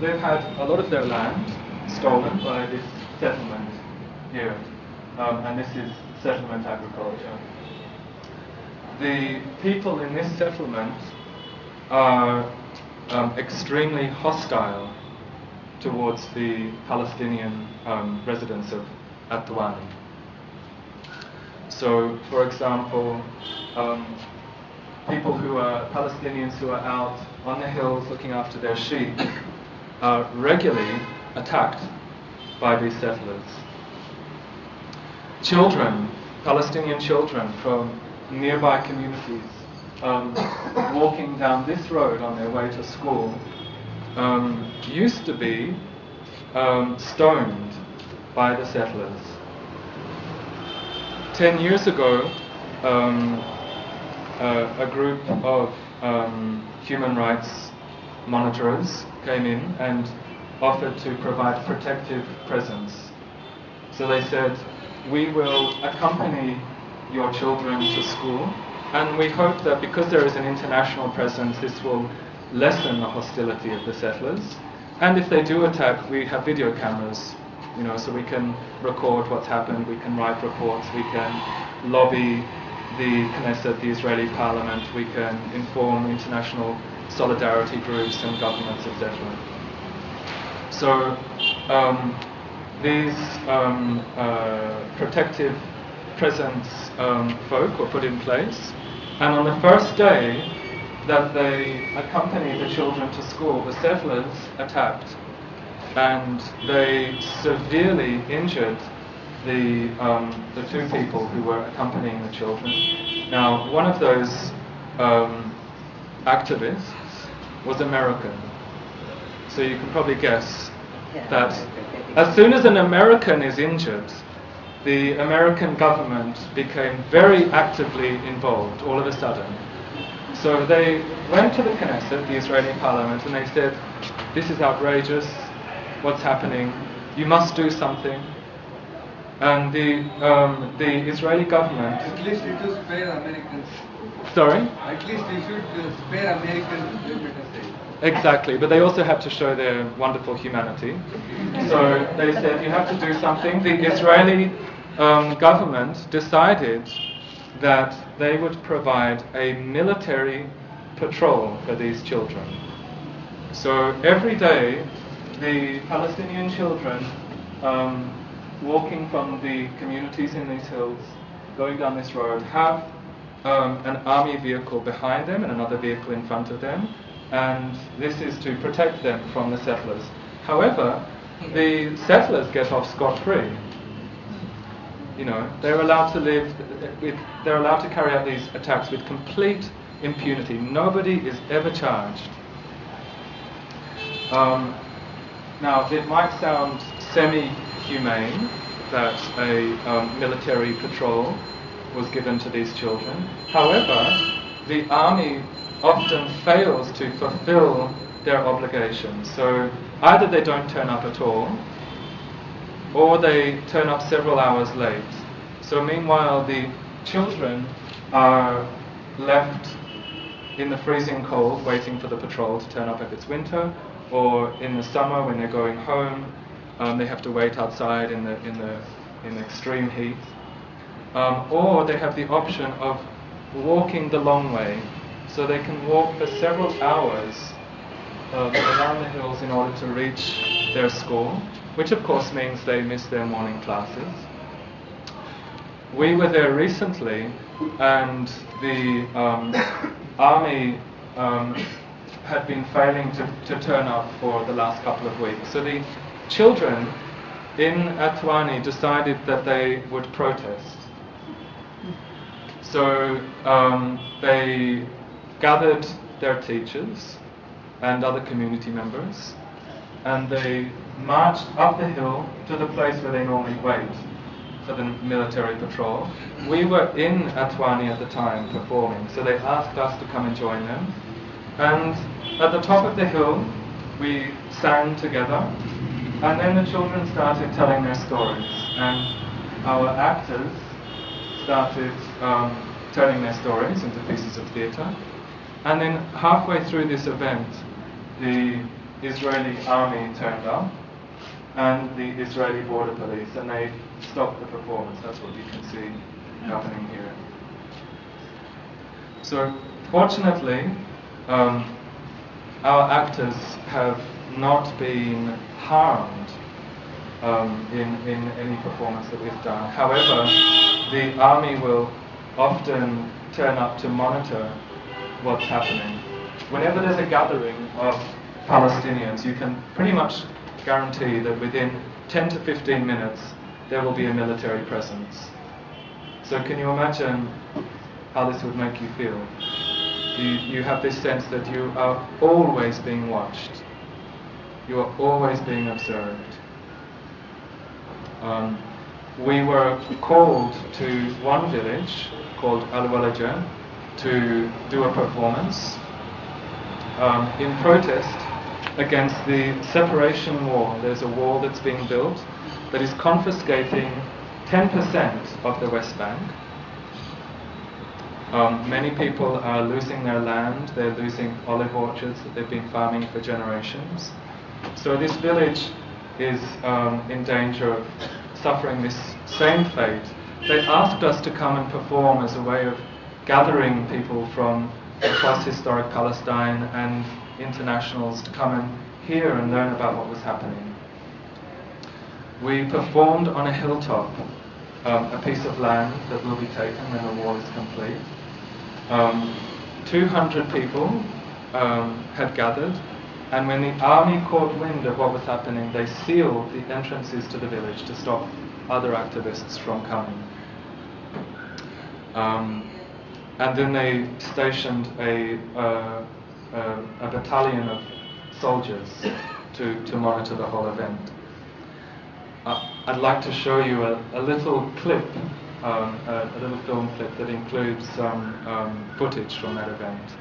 they've had a lot of their land stolen by this settlement here. And this is settlement agriculture. The people in this settlement are extremely hostile towards the Palestinian residents of Atwani. So, for example, Palestinians who are out on the hills looking after their sheep are regularly attacked by these settlers. Children, Palestinian children from nearby communities, walking down this road on their way to school, used to be stoned by the settlers. 10 years ago, a group of human rights monitorers came in and offered to provide protective presence. So they said, we will accompany your children to school, and we hope that because there is an international presence, this will lessen the hostility of the settlers. And if they do attack, we have video cameras, so we can record what's happened, we can write reports, we can lobby the Knesset, the Israeli parliament, we can inform international solidarity groups and governments, etc. So these protective presence folk were put in place, and on the first day that they accompanied the children to school, the settlers attacked, and they severely injured the two people who were accompanying the children. Now, one of those activists was American, so you can probably guess that as soon as an American is injured, the American government became very actively involved all of a sudden. So they went to the Knesset, the Israeli parliament, and they said, this is outrageous, what's happening, you must do something. And the Israeli government... At least it should spare Americans. Sorry? At least they should spare Americans, let me say. Exactly, but they also have to show their wonderful humanity. So they said, you have to do something. The Israeli government decided that they would provide a military patrol for these children. So every day, the Palestinian children walking from the communities in these hills, going down this road, have an army vehicle behind them and another vehicle in front of them, and this is to protect them from the settlers. However, the settlers get off scot-free. They're allowed to they're allowed to carry out these attacks with complete impunity. Nobody is ever charged. Now, it might sound semi-humane that a military patrol was given to these children. However, the army often fails to fulfill their obligations. So either they don't turn up at all, or they turn up several hours late. So meanwhile, the children are left in the freezing cold waiting for the patrol to turn up if it's winter, or in the summer when they're going home, they have to wait outside in the extreme heat. Or they have the option of walking the long way, so they can walk for several hours around the hills in order to reach their school, which of course means they miss their morning classes. We were there recently, and the army had been failing to turn up for the last couple of weeks. So the children in Atwani decided that they would protest. So they gathered their teachers and other community members, and they marched up the hill to the place where they normally wait for the military patrol. We were in Atwani at the time performing, so they asked us to come and join them. And at the top of the hill, we sang together, and then the children started telling their stories, and our actors started turning their stories into pieces of theatre. And then halfway through this event, the Israeli army turned up, and the Israeli border police, and they stopped the performance. That's what you can see happening here. So fortunately, our actors have not been harmed in any performance that we've done. However, the army will often turn up to monitor what's happening. Whenever there's a gathering of Palestinians, you can pretty much guarantee that within 10 to 15 minutes there will be a military presence. So can you imagine how this would make you feel? You have this sense that you are always being watched. You are always being observed. We were called to one village called Al-Walaja to do a performance in protest against the separation wall. There's a wall that's being built that is confiscating 10% of the West Bank. Many people are losing their land, they're losing olive orchards that they've been farming for generations. So this village is in danger of suffering this same fate. They asked us to come and perform as a way of gathering people from across historic Palestine and internationals to come and hear and learn about what was happening. We performed on a hilltop, a piece of land that will be taken when the wall is complete. 200 people had gathered, and when the army caught wind of what was happening, they sealed the entrances to the village to stop other activists from coming. And then they stationed a battalion of soldiers to monitor the whole event. I'd like to show you a little clip, a little film clip that includes some footage from that event.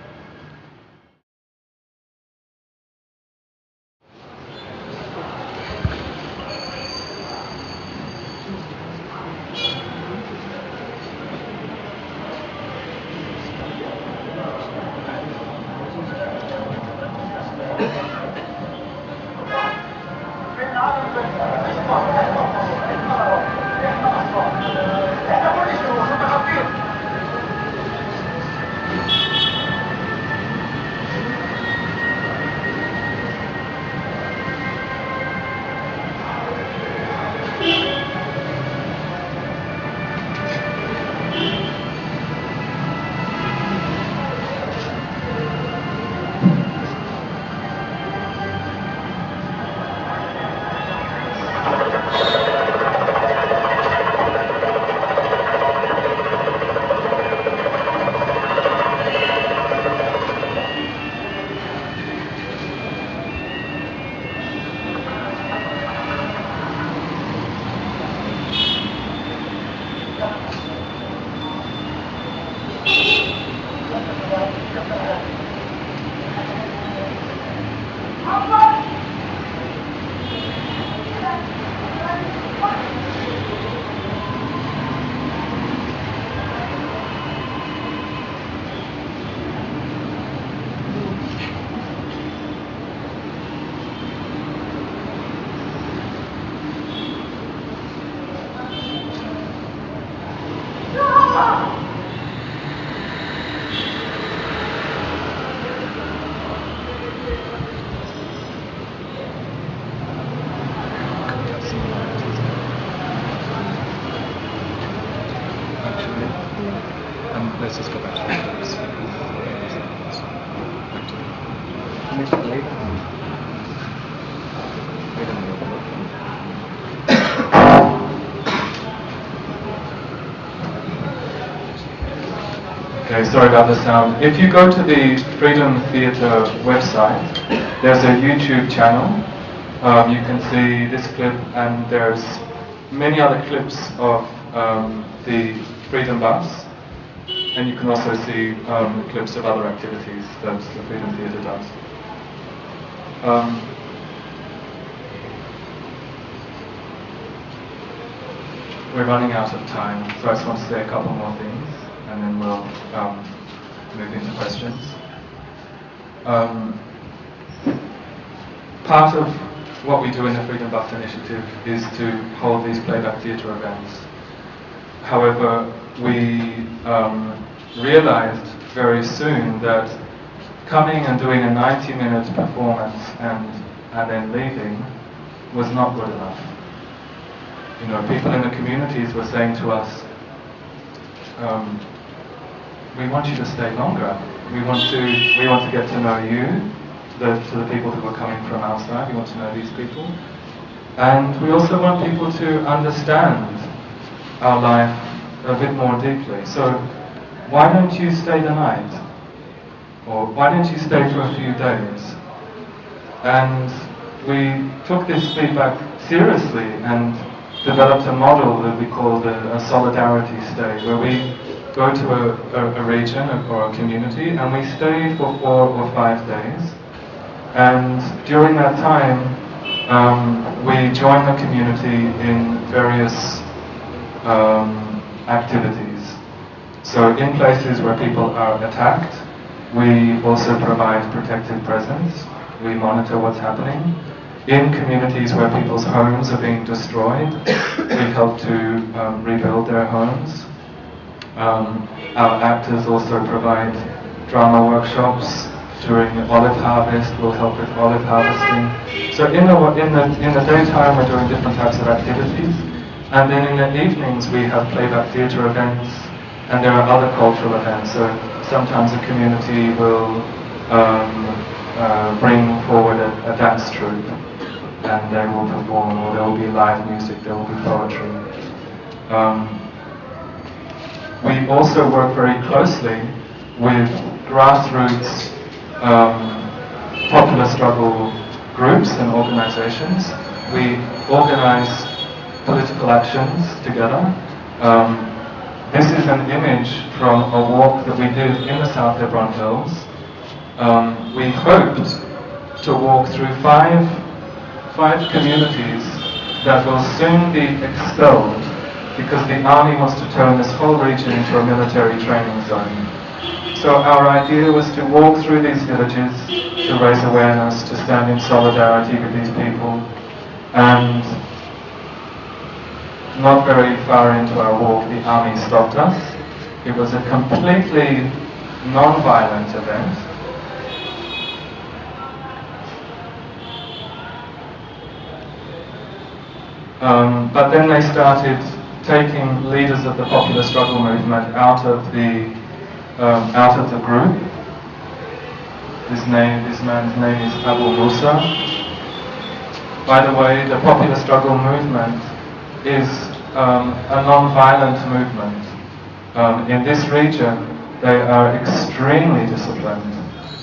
Let's just go back to the Okay, sorry about the sound. If you go to the Freedom Theatre website, there's a YouTube channel. You can see this clip, and there's many other clips of the Freedom Bus. And you can also see clips of other activities that the Freedom Theatre does. We're running out of time, so I just want to say a couple more things, and then we'll move into questions. Part of what we do in the Freedom Bus Initiative is to hold these Playback Theatre events. However, we realized very soon that coming and doing a 90-minute performance and then leaving was not good enough. You know, people in the communities were saying to us, we want you to stay longer. We want to get to know you, to the people who are coming from outside. We want to know these people. And we also want people to understand our life a bit more deeply. So why don't you stay the night? Or why don't you stay for a few days? And we took this feedback seriously and developed a model that we called a solidarity stay, where we go to a region or a community and we stay for 4 or 5 days. And during that time, we join the community in various activities. So in places where people are attacked, we also provide protective presence. We monitor what's happening. In communities where people's homes are being destroyed, we help to rebuild their homes. Our actors also provide drama workshops. During the olive harvest, we'll help with olive harvesting. So in the daytime, we're doing different types of activities. And then in the evenings, we have Playback Theatre events, and there are other cultural events. So sometimes a community will bring forward a dance troupe, and they will perform, or there will be live music, there will be poetry. We also work very closely with grassroots popular struggle groups and organizations. We organize political actions together. This is an image from a walk that we did in the South Hebron Hills. We hoped to walk through five communities that will soon be expelled because the army wants to turn this whole region into a military training zone. So our idea was to walk through these villages, to raise awareness, to stand in solidarity with these people. And not very far into our walk, the army stopped us. It was a completely non-violent event. But then they started taking leaders of the popular struggle movement out of the group. This man's name is Abu Musa. By the way, the popular struggle movement is a non-violent movement. In this region, they are extremely disciplined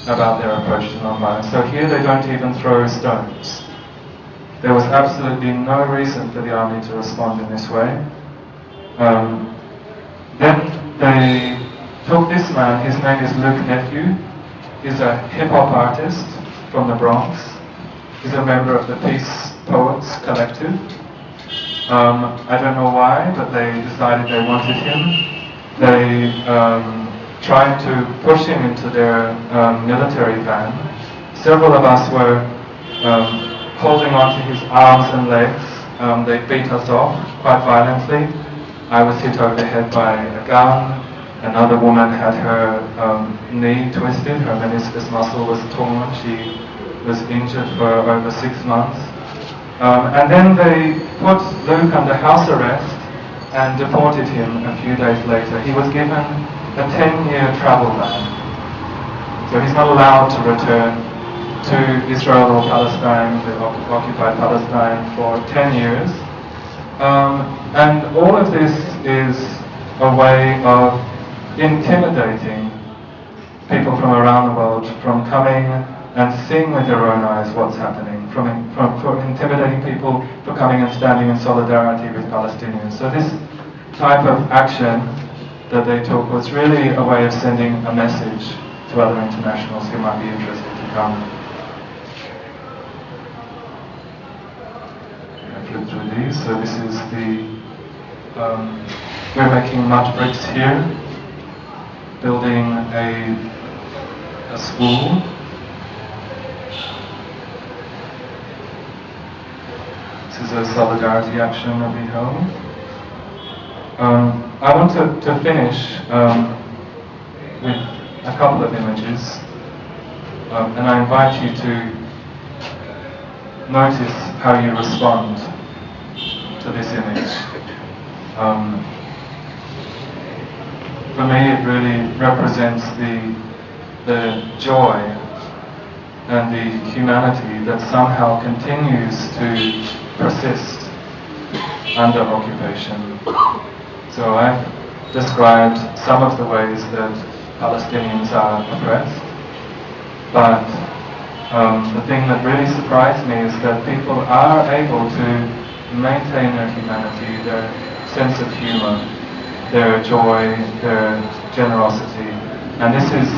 about their approach to non-violence. So here they don't even throw stones. There was absolutely no reason for the army to respond in this way. Then they took this man, his name is Luke Nephew. He's a hip-hop artist from the Bronx. He's a member of the Peace Poets Collective. I don't know why, but they decided they wanted him. They tried to push him into their military van. Several of us were holding on to his arms and legs. They beat us off quite violently. I was hit over the head by a gun. Another woman had her knee twisted, her meniscus muscle was torn. She was injured for over 6 months. And then they put Luke under house arrest and deported him a few days later. He was given a 10-year travel ban. So he's not allowed to return to Israel or Palestine, the occupied Palestine, for 10 years. And all of this is a way of intimidating people from around the world from coming and seeing with their own eyes what's happening, for intimidating people for coming and standing in solidarity with Palestinians. So this type of action that they took was really a way of sending a message to other internationals who might be interested to come. I flip through these. So this is we're making mud bricks here, building a school. This is a solidarity action that we held. I want to finish with a couple of images. And I invite you to notice how you respond to this image. For me, it really represents the joy and the humanity that somehow continues to persist under occupation. So I've described some of the ways that Palestinians are oppressed, but the thing that really surprised me is that people are able to maintain their humanity, their sense of humor, their joy, their generosity, and this is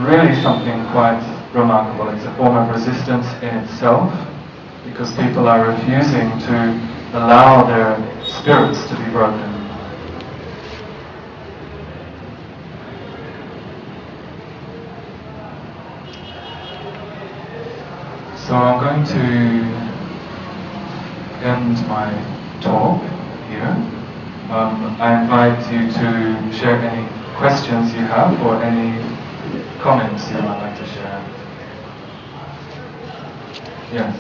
really something quite remarkable. It's a form of resistance in itself, because people are refusing to allow their spirits to be broken. So I'm going to end my talk here. I invite you to share any questions you have or any comments you might like to share. Yes.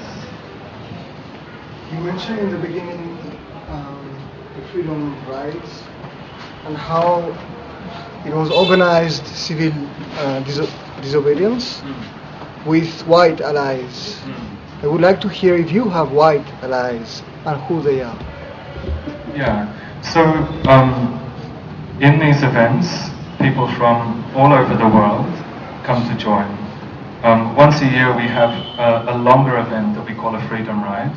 You mentioned in the beginning the freedom rides and how it was organized civil disobedience with white allies. I would like to hear if you have white allies and who they are. Yeah, so in these events, people from all over the world come to join. Once a year we have a longer event that we call a freedom ride.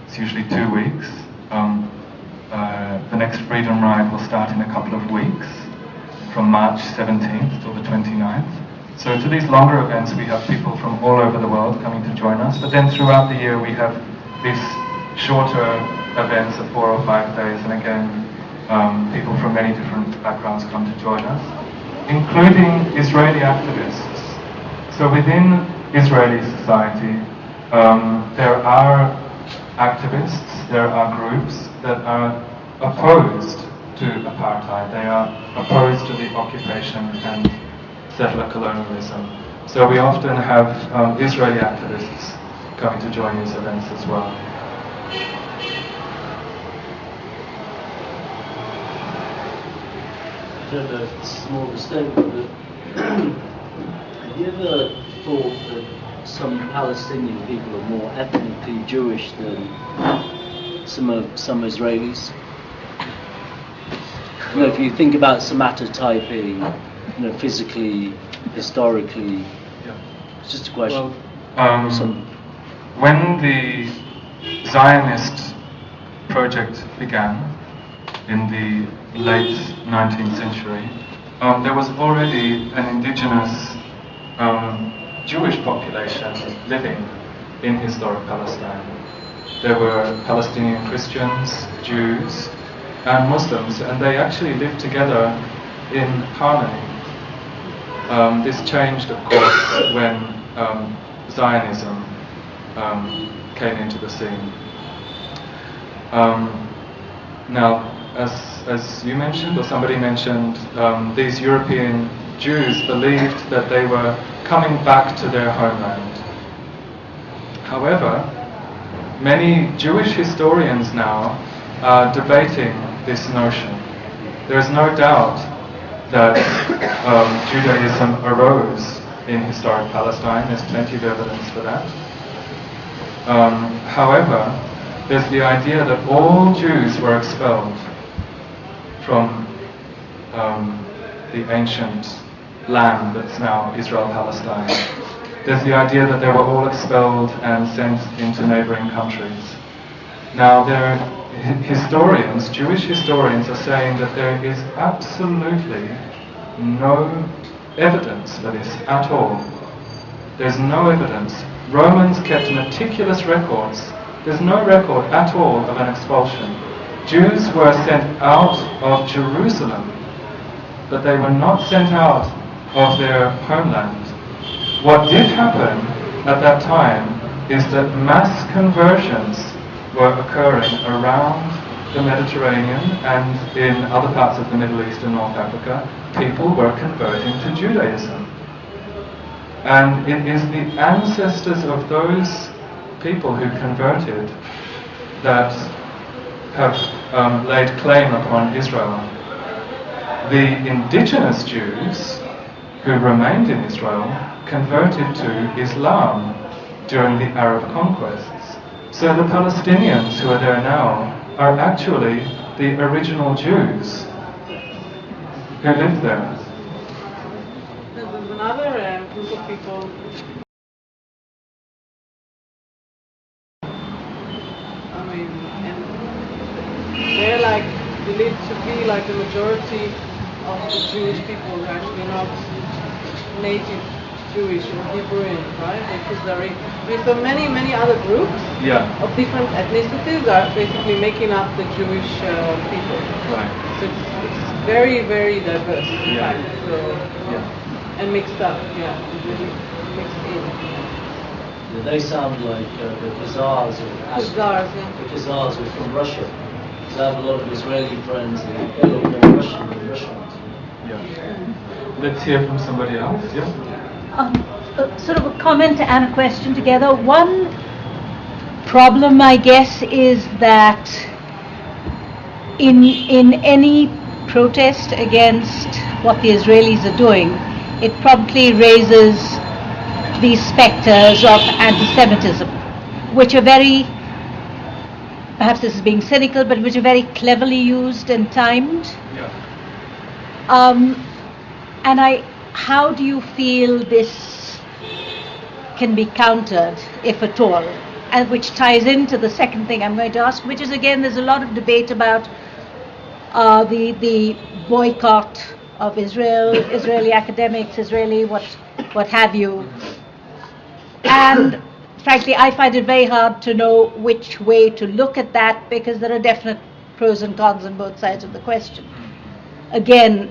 It's usually 2 weeks. The next freedom ride will start in a couple of weeks, from March 17th till the 29th. So to these longer events we have people from all over the world coming to join us, but then throughout the year we have these shorter events of 4 or 5 days, and again people from many different backgrounds come to join us, including Israeli activists. So within Israeli society there are activists, there are groups that are opposed to apartheid, they are opposed to the occupation and settler colonialism. So we often have Israeli activists coming to join these events as well. I don't know if this is more of a statement, but have you ever thought that some Palestinian people are more ethnically Jewish than some Israelis? You know, if you think about somatotyping, you know, physically, historically, it's just a question. Well, when the Zionist project began in the late 19th century, there was already an indigenous Jewish population living in historic Palestine. There were Palestinian Christians, Jews, and Muslims, and they actually lived together in harmony. This changed, of course, when Zionism came into the scene. Now, as you mentioned, or somebody mentioned, these European Jews believed that they were coming back to their homeland. However, many Jewish historians now are debating this notion. There is no doubt that Judaism arose in historic Palestine. There's plenty of evidence for that. However, there's the idea that all Jews were expelled from the ancient land that's now Israel-Palestine. There's the idea that they were all expelled and sent into neighboring countries. Now, there are historians, Jewish historians, are saying that there is absolutely no evidence for this at all. There's no evidence. Romans kept meticulous records. There's no record at all of an expulsion. Jews were sent out of Jerusalem, but they were not sent out of their homeland. What did happen at that time is that mass conversions were occurring around the Mediterranean and in other parts of the Middle East and North Africa. People were converting to Judaism. And it is the ancestors of those people who converted that have laid claim upon Israel. The indigenous Jews who remained in Israel converted to Islam during the Arab conquests. So the Palestinians who are there now are actually the original Jews who lived there. There's another group of people. I mean, and they're like believed to be like the majority of the Jewish people who are actually not native Jewish or Hebrew, right? Because there are, I mean, so many other groups of different ethnicities are basically making up the Jewish people. Right. So it's very, very diverse, in fact. So, and mixed up, it's really mixed in. Yeah, they sound like the Khazars or Khazars, the Khazars are from Russia. So I have a lot of Israeli friends and they look more Russian than Russians. Let's hear from somebody else. Sort of a comment and a question together. One problem, I guess, is that in any protest against what the Israelis are doing, it promptly raises these specters of anti-Semitism, which are very, perhaps this is being cynical, but which are very cleverly used and timed. How do you feel this can be countered, if at all? And which ties into the second thing I'm going to ask, which is, again, there's a lot of debate about the boycott of Israel, Israeli academics, Israeli what have you. And frankly, I find it very hard to know which way to look at that, because there are definite pros and cons on both sides of the question. Again,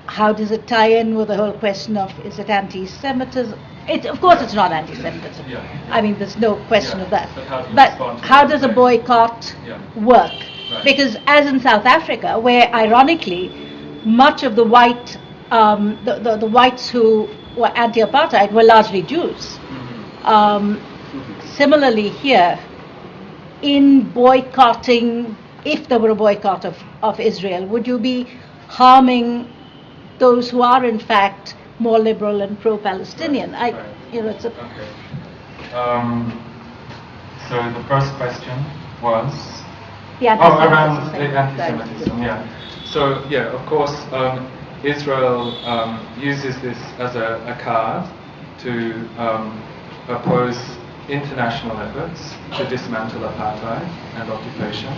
how does it tie in with the whole question of, is it anti-Semitism? Of course it's not anti-Semitism. I mean, there's no question of that. But how does a boycott work? Right. Because as in South Africa, where ironically, much of the white, the whites who were anti-apartheid were largely Jews. Similarly here, in boycotting, if there were a boycott of Israel, would you be harming those who are in fact more liberal and pro-Palestinian? It's a... Okay. So the first question was... around the anti-Semitism, So, of course, Israel uses this as a card to oppose international efforts to dismantle apartheid and occupation.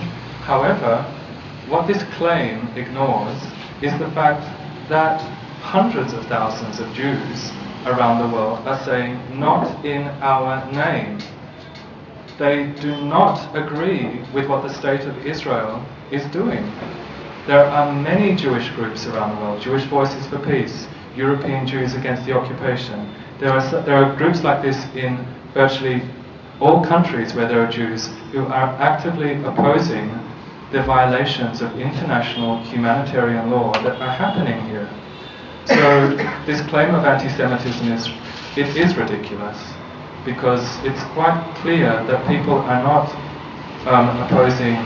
However, what this claim ignores is the fact that hundreds of thousands of Jews around the world are saying, not in our name. They do not agree with what the state of Israel is doing. There are many Jewish groups around the world, Jewish Voices for Peace, European Jews Against the Occupation. There are groups like this in virtually all countries where there are Jews who are actively opposing the violations of international humanitarian law that are happening here. So this claim of anti-Semitism is ridiculous, because it's quite clear that people are not opposing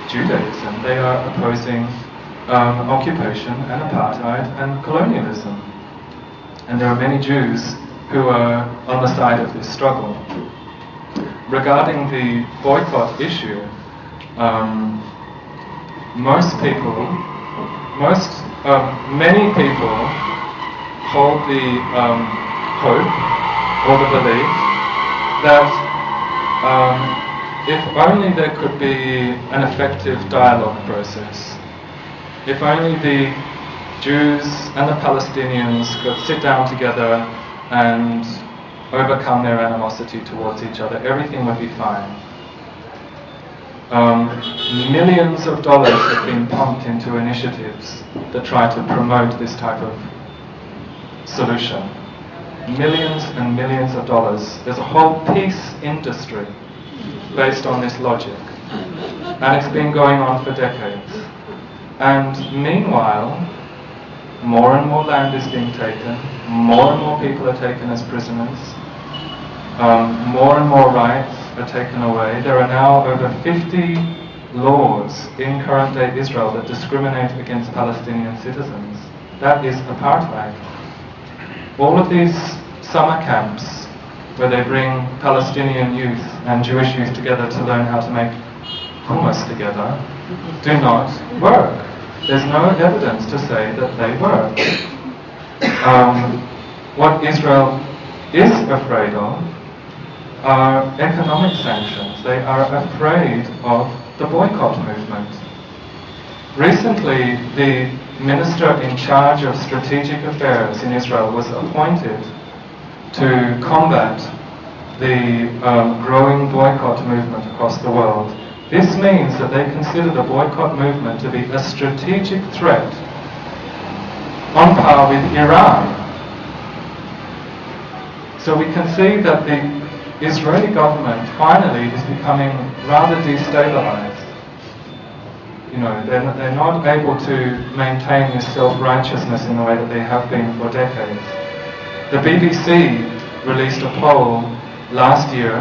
Judaism, they are opposing occupation and apartheid and colonialism. And there are many Jews who are on the side of this struggle. Regarding the boycott issue, many people hold the hope or the belief that if only there could be an effective dialogue process, if only the Jews and the Palestinians could sit down together and overcome their animosity towards each other, everything would be fine. Millions of dollars have been pumped into initiatives that try to promote this type of solution. Millions and millions of dollars. There's a whole peace industry based on this logic, and it's been going on for decades. And meanwhile, more and more land is being taken, more and more people are taken as prisoners, more and more rights are taken away. There are now over 50 laws in current day Israel that discriminate against Palestinian citizens. That is apartheid. All of these summer camps where they bring Palestinian youth and Jewish youth together to learn how to make hummus together do not work. There's no evidence to say that they work. What Israel is afraid of are economic sanctions. They are afraid of the boycott movement. Recently, the minister in charge of strategic affairs in Israel was appointed to combat the growing boycott movement across the world. This means that they consider the boycott movement to be a strategic threat on par with Iran. So we can see that the Israeli government finally is becoming rather destabilized. You know, they're not able to maintain this self-righteousness in the way that they have been for decades. The BBC released a poll last year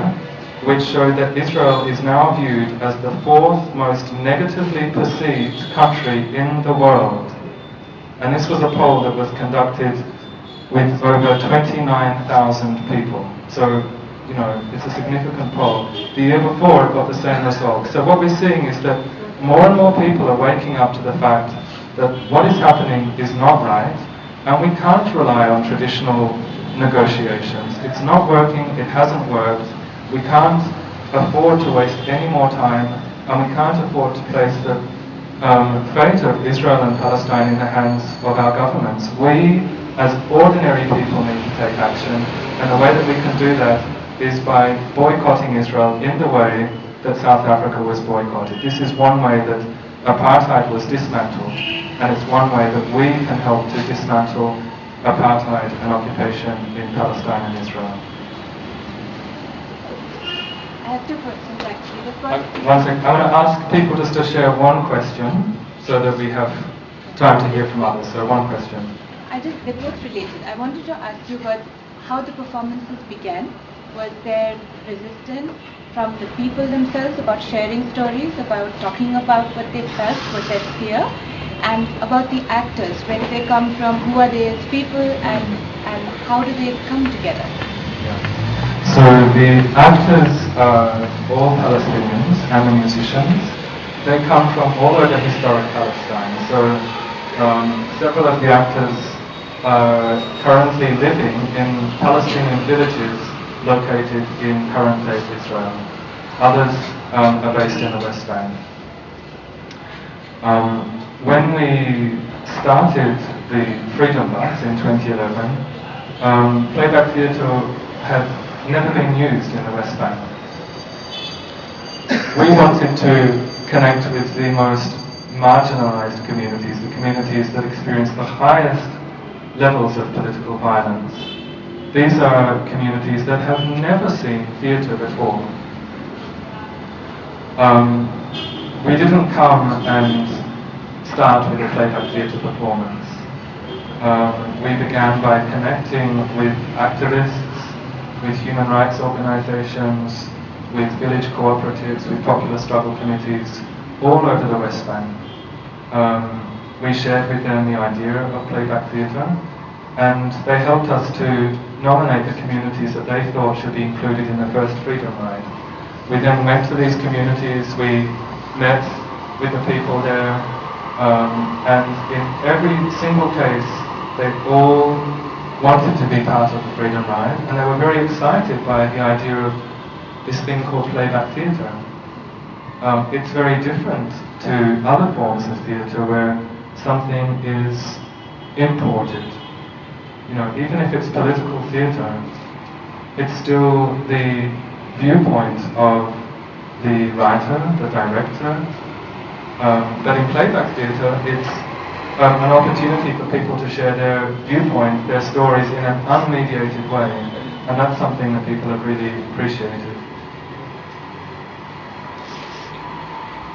which showed that Israel is now viewed as the fourth most negatively perceived country in the world. And this was a poll that was conducted with over 29,000 people. So, you know, it's a significant poll. The year before it got the same result. So what we're seeing is that more and more people are waking up to the fact that what is happening is not right, and we can't rely on traditional negotiations. It's not working, it hasn't worked. We can't afford to waste any more time, and we can't afford to place the fate of Israel and Palestine in the hands of our governments. We, as ordinary people, need to take action, and the way that we can do that is by boycotting Israel in the way that South Africa was boycotted. This is one way that apartheid was dismantled, and it's one way that we can help to dismantle apartheid and occupation in Palestine and Israel. I have two questions actually. The first One second. I'm going to ask people just to share one question so that we have time to hear from others. So one question. they're both related. I wanted to ask you about how the performances began. Was there resistance from the people themselves about sharing stories, about talking about what they felt, was there fear? And about the actors, where do they come from, who are they as people, and how do they come together? So the actors are all Palestinians and the musicians. They come from all over historic Palestine. So several of the actors are currently living in Palestinian villages located in current-day Israel. Others are based in the West Bank. When we started the Freedom Bus in 2011, Playback Theatre had never been used in the West Bank. We wanted to connect with the most marginalized communities, the communities that experience the highest levels of political violence. These are communities that have never seen theatre before. We didn't come and start with a Playback Theatre performance. We began by connecting with activists, with human rights organizations, with village cooperatives, with popular struggle committees, all over the West Bank. We shared with them the idea of Playback Theatre, and they helped us to nominate the communities that they thought should be included in the first Freedom Ride. We then went to these communities, we met with the people there, and in every single case, they all wanted to be part of the Freedom Ride, and they were very excited by the idea of this thing called Playback Theatre. It's very different to other forms of theatre where something is imported. You know, even if it's political theatre, it's still the viewpoint of the writer, the director. But in Playback Theatre, it's an opportunity for people to share their viewpoint, their stories in an unmediated way, and that's something that people have really appreciated.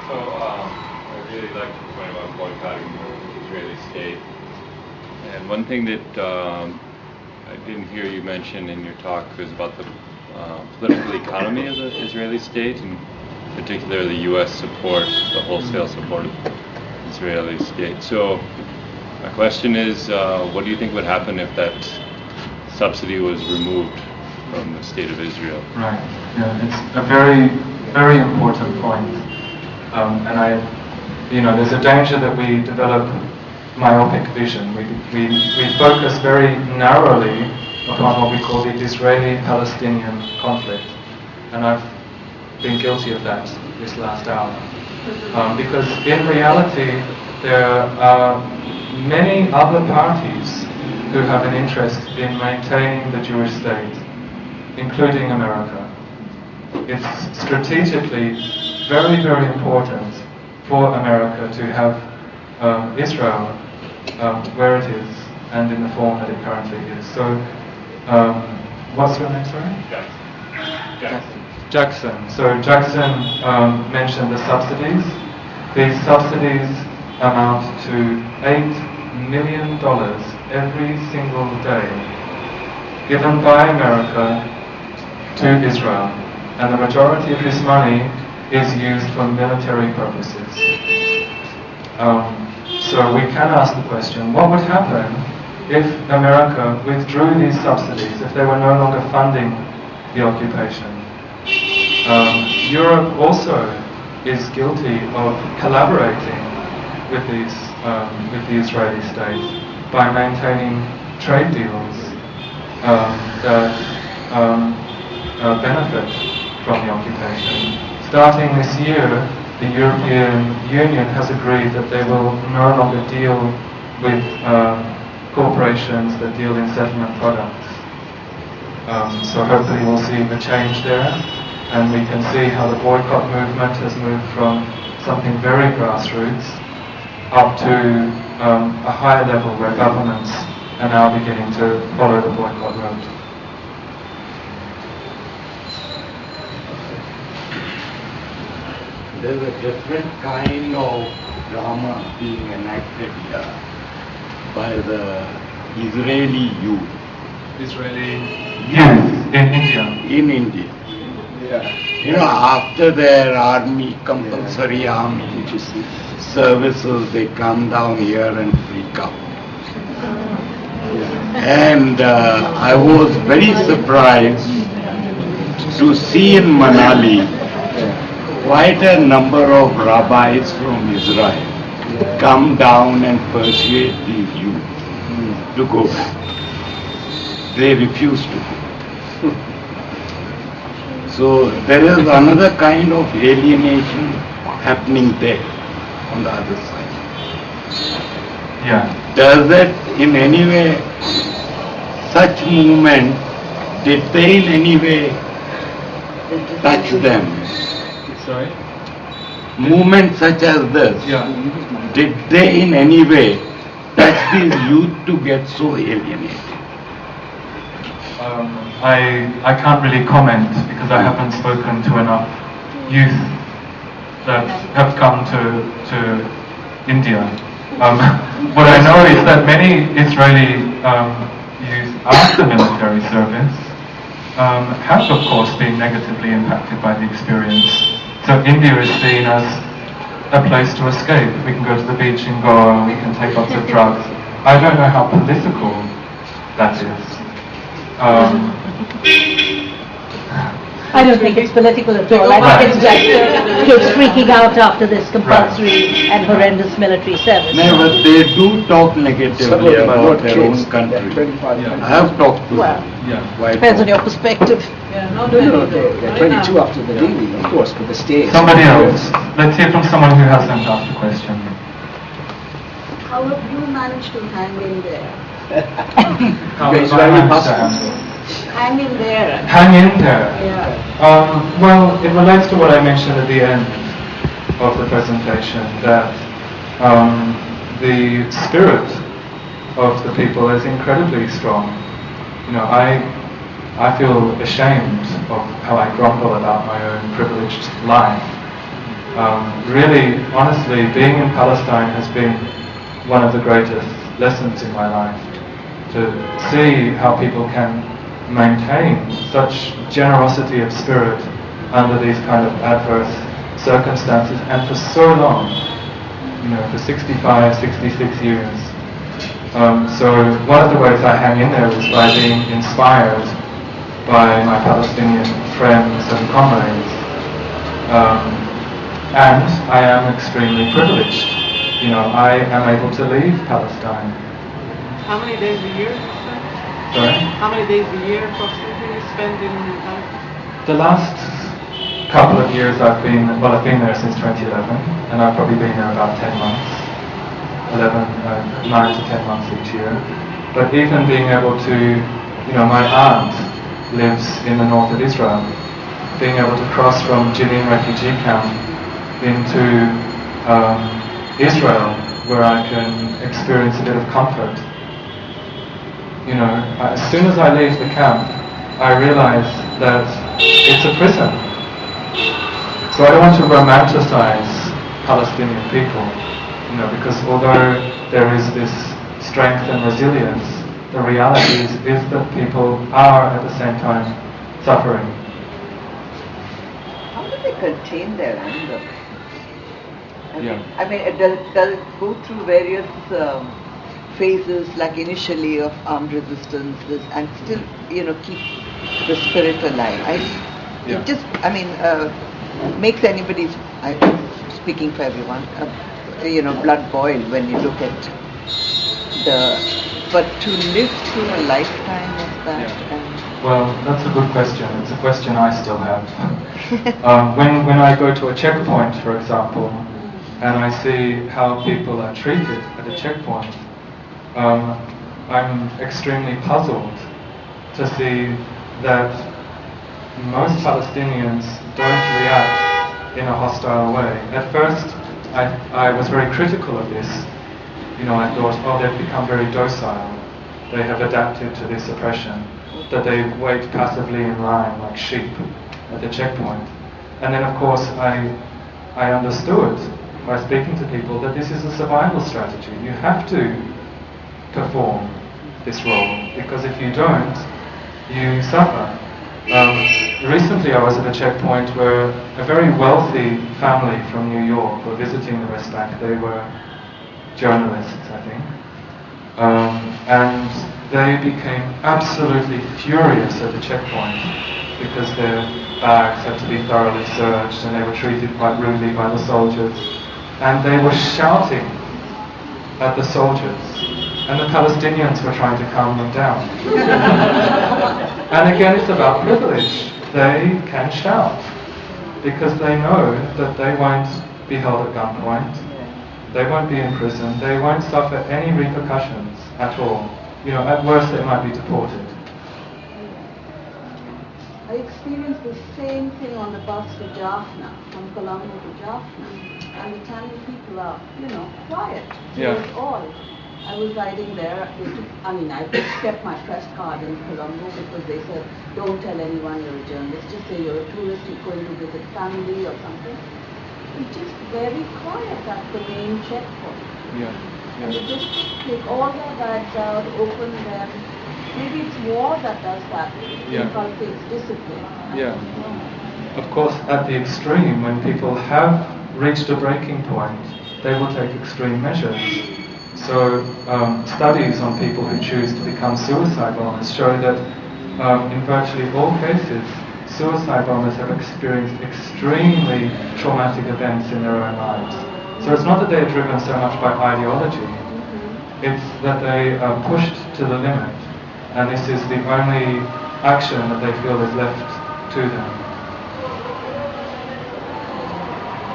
So I really like your point about boycotting the Israeli state. And one thing that I didn't hear you mention in your talk was about the political economy of the Israeli state, and in particular the U.S. support, the wholesale support of the Israeli state. So my question is, what do you think would happen if that subsidy was removed from the state of Israel? Right. Yeah, it's a very, very important point. And there's a danger that we develop myopic vision. We focus very narrowly upon what we call the Israeli-Palestinian conflict. And I've been guilty of that this last hour. Because in reality, there are many other parties who have an interest in maintaining the Jewish state, including America. It's strategically very, very important for America to have Israel where it is and in the form that it currently is. So, what's your name, sorry? Jackson. So Jackson mentioned the subsidies. These subsidies amount to $8 million every single day given by America to Israel. And the majority of this money is used for military purposes. So we can ask the question, what would happen if America withdrew these subsidies, if they were no longer funding the occupation? Europe also is guilty of collaborating with the Israeli state by maintaining trade deals that benefit from the occupation. Starting this year, the European Union has agreed that they will no longer deal with corporations that deal in settlement products. So hopefully we'll see a change there, and we can see how the boycott movement has moved from something very grassroots up to a higher level where governments are now beginning to follow the boycott route. There's a different kind of drama being enacted here by the Israeli youth. Israeli youth in India. In India. Yeah. After their army, compulsory army services, they come down here and freak out. And I was very surprised to see in Manali quite a number of rabbis from Israel come down and persuade these youth to go back. They refuse to go. So there is another kind of alienation happening there on the other side. Yeah. Does it in any way, such movement, did they in any way touch them? Sorry? Movements such as this, did they in any way touch these youth to get so alienated? I can't really comment because I haven't spoken to enough youth that have come to India. What I know is that many Israeli youth after military service have of course been negatively impacted by the experience. So India is seen as a place to escape. We can go to the beach in Goa, we can take lots of drugs. I don't know how political that is. I don't think it's political at all. I think it's just kids freaking out after this compulsory and horrendous military service. No, but they do talk negatively about their own country. I have talked to them. Depends on your perspective. They're 22 after the leaving, of course, but the stay. Somebody else. Let's hear from someone who hasn't asked a question. How have you managed to hang in there? Hang in there. Hang in there. Yeah. Well, it relates to what I mentioned at the end of the presentation, that the spirit of the people is incredibly strong. I feel ashamed of how I grumble about my own privileged life. Really, honestly, being in Palestine has been one of the greatest lessons in my life, to see how people can maintain such generosity of spirit under these kind of adverse circumstances, and for so long, for 65, 66 years. So one of the ways I hang in there is by being inspired by my Palestinian friends and comrades. And I am extremely privileged. I am able to leave Palestine. How many days a year? Sorry? How many days a year approximately you spend in Palestine? The last couple of years I've been there since 2011, and I've probably been there about 10 months. 9 to 10 months each year. But even being able to, my aunt lives in the north of Israel, being able to cross from Jenin refugee camp into Israel, where I can experience a bit of comfort. As soon as I leave the camp, I realize that it's a prison. So I don't want to romanticize Palestinian people. Because although there is this strength and resilience, the reality is that people are at the same time suffering. How do they contain their anger? Yeah. Does it go through various phases, like initially of armed resistance, and still, keep the spirit alive? It just, makes anybody's, speaking for everyone, blood boil when you look at but to live through a lifetime of that. Yeah. Well, that's a good question. It's a question I still have. When I go to a checkpoint, for example, and I see how people are treated at a checkpoint, I'm extremely puzzled to see that most Palestinians don't react in a hostile way. At first, I was very critical of this. I thought, they've become very docile. They have adapted to this oppression, that they wait passively in line like sheep at the checkpoint. And then, of course, I understood by speaking to people that this is a survival strategy. You have to perform this role, because if you don't, you suffer. Recently I was at a checkpoint where a very wealthy family from New York were visiting the West Bank. They were journalists, I think. And they became absolutely furious at the checkpoint because their bags had to be thoroughly searched and they were treated quite rudely by the soldiers. And they were shouting at the soldiers. And the Palestinians were trying to calm them down. And again, it's about privilege. They can shout because they know that they won't be held at gunpoint, they won't be imprisoned, they won't suffer any repercussions at all. At worst they might be deported. I experienced the same thing on the bus to Jaffna, from Colombo to Jaffna, and the Tamil people are, quiet. Yeah. It was all. I was riding there. I kept my press card in Colombo because they said, don't tell anyone you're a journalist. Just say you're a tourist, you're going to visit family or something. It's just very quiet at the main checkpoint. Yeah. And they just take all their bags out, open them. Maybe it's war that does that. Yeah. Inculcates discipline. Yeah. Of course, at the extreme, when people have reached a breaking point, they will take extreme measures. So studies on people who choose to become suicide bombers show that in virtually all cases, suicide bombers have experienced extremely traumatic events in their own lives. So it's not that they are driven so much by ideology, it's that they are pushed to the limit, and this is the only action that they feel is left to them.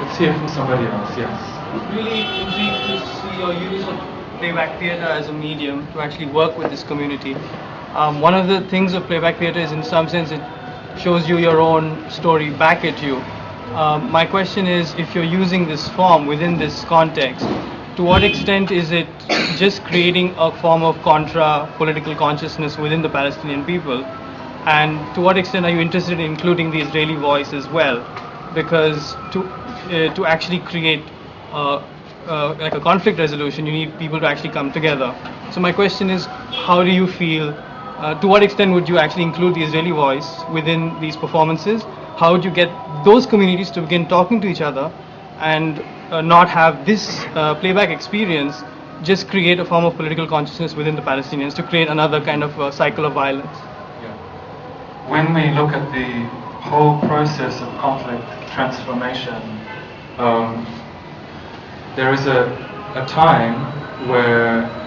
Let's hear from somebody else, yes. Really intrigued to see your use of playback theatre as a medium to actually work with this community. One of the things of playback theatre is, in some sense, it shows you your own story back at you. My question is, if you're using this form within this context, to what extent is it just creating a form of contra-political consciousness within the Palestinian people? And to what extent are you interested in including the Israeli voice as well? Because to actually create like a conflict resolution, you need people to actually come together. So my question is, how do you feel, to what extent would you actually include the Israeli voice within these performances? How would you get those communities to begin talking to each other and not have this playback experience just create a form of political consciousness within the Palestinians to create another kind of cycle of violence? When we look at the whole process of conflict transformation, there is a time where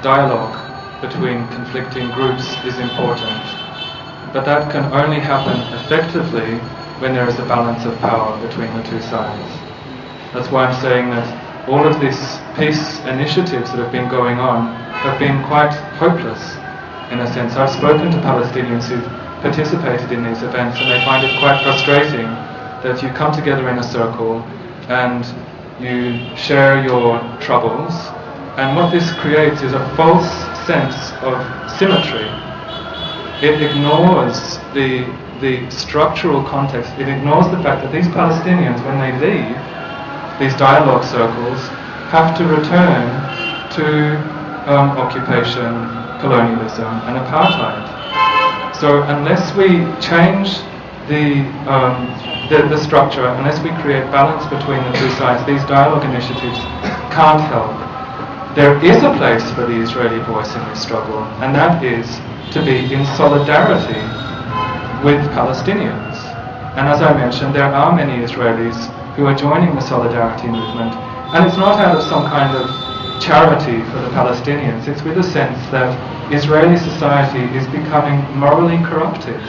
dialogue between conflicting groups is important. But that can only happen effectively when there is a balance of power between the two sides. That's why I'm saying that all of these peace initiatives that have been going on have been quite hopeless, in a sense. I've spoken to Palestinians who've participated in these events, and they find it quite frustrating that you come together in a circle and you share your troubles, and what this creates is a false sense of symmetry. It ignores the structural context. It ignores the fact that these Palestinians, when they leave these dialogue circles, have to return to occupation, colonialism, and apartheid. So unless we change the structure, unless we create balance between the two sides, these dialogue initiatives can't help. There is a place for the Israeli voice in this struggle, and that is to be in solidarity with Palestinians. And as I mentioned, there are many Israelis who are joining the solidarity movement, and it's not out of some kind of charity for the Palestinians. It's with a sense that Israeli society is becoming morally corrupted.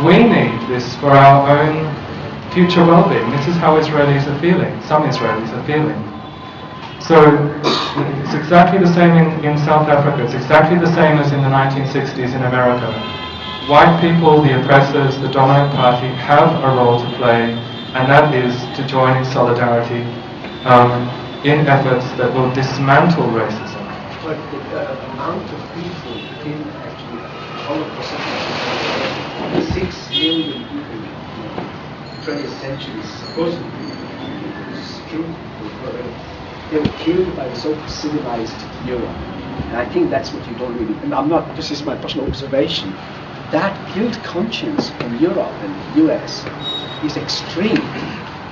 We need this for our own future well-being. This is how Israelis are feeling. Some Israelis are feeling. So it's exactly the same in South Africa. It's exactly the same as in the 1960s in America. White people, the oppressors, the dominant party, have a role to play, and that is to join in solidarity in efforts that will dismantle racism. But the amount of people in actually Holocaust, 6 million people in the 20th century, supposedly, this is true, they were killed by the so-called civilized Europe. And I think that's what you don't really, and I'm not, this is my personal observation, that guilt conscience from Europe and the US is extreme.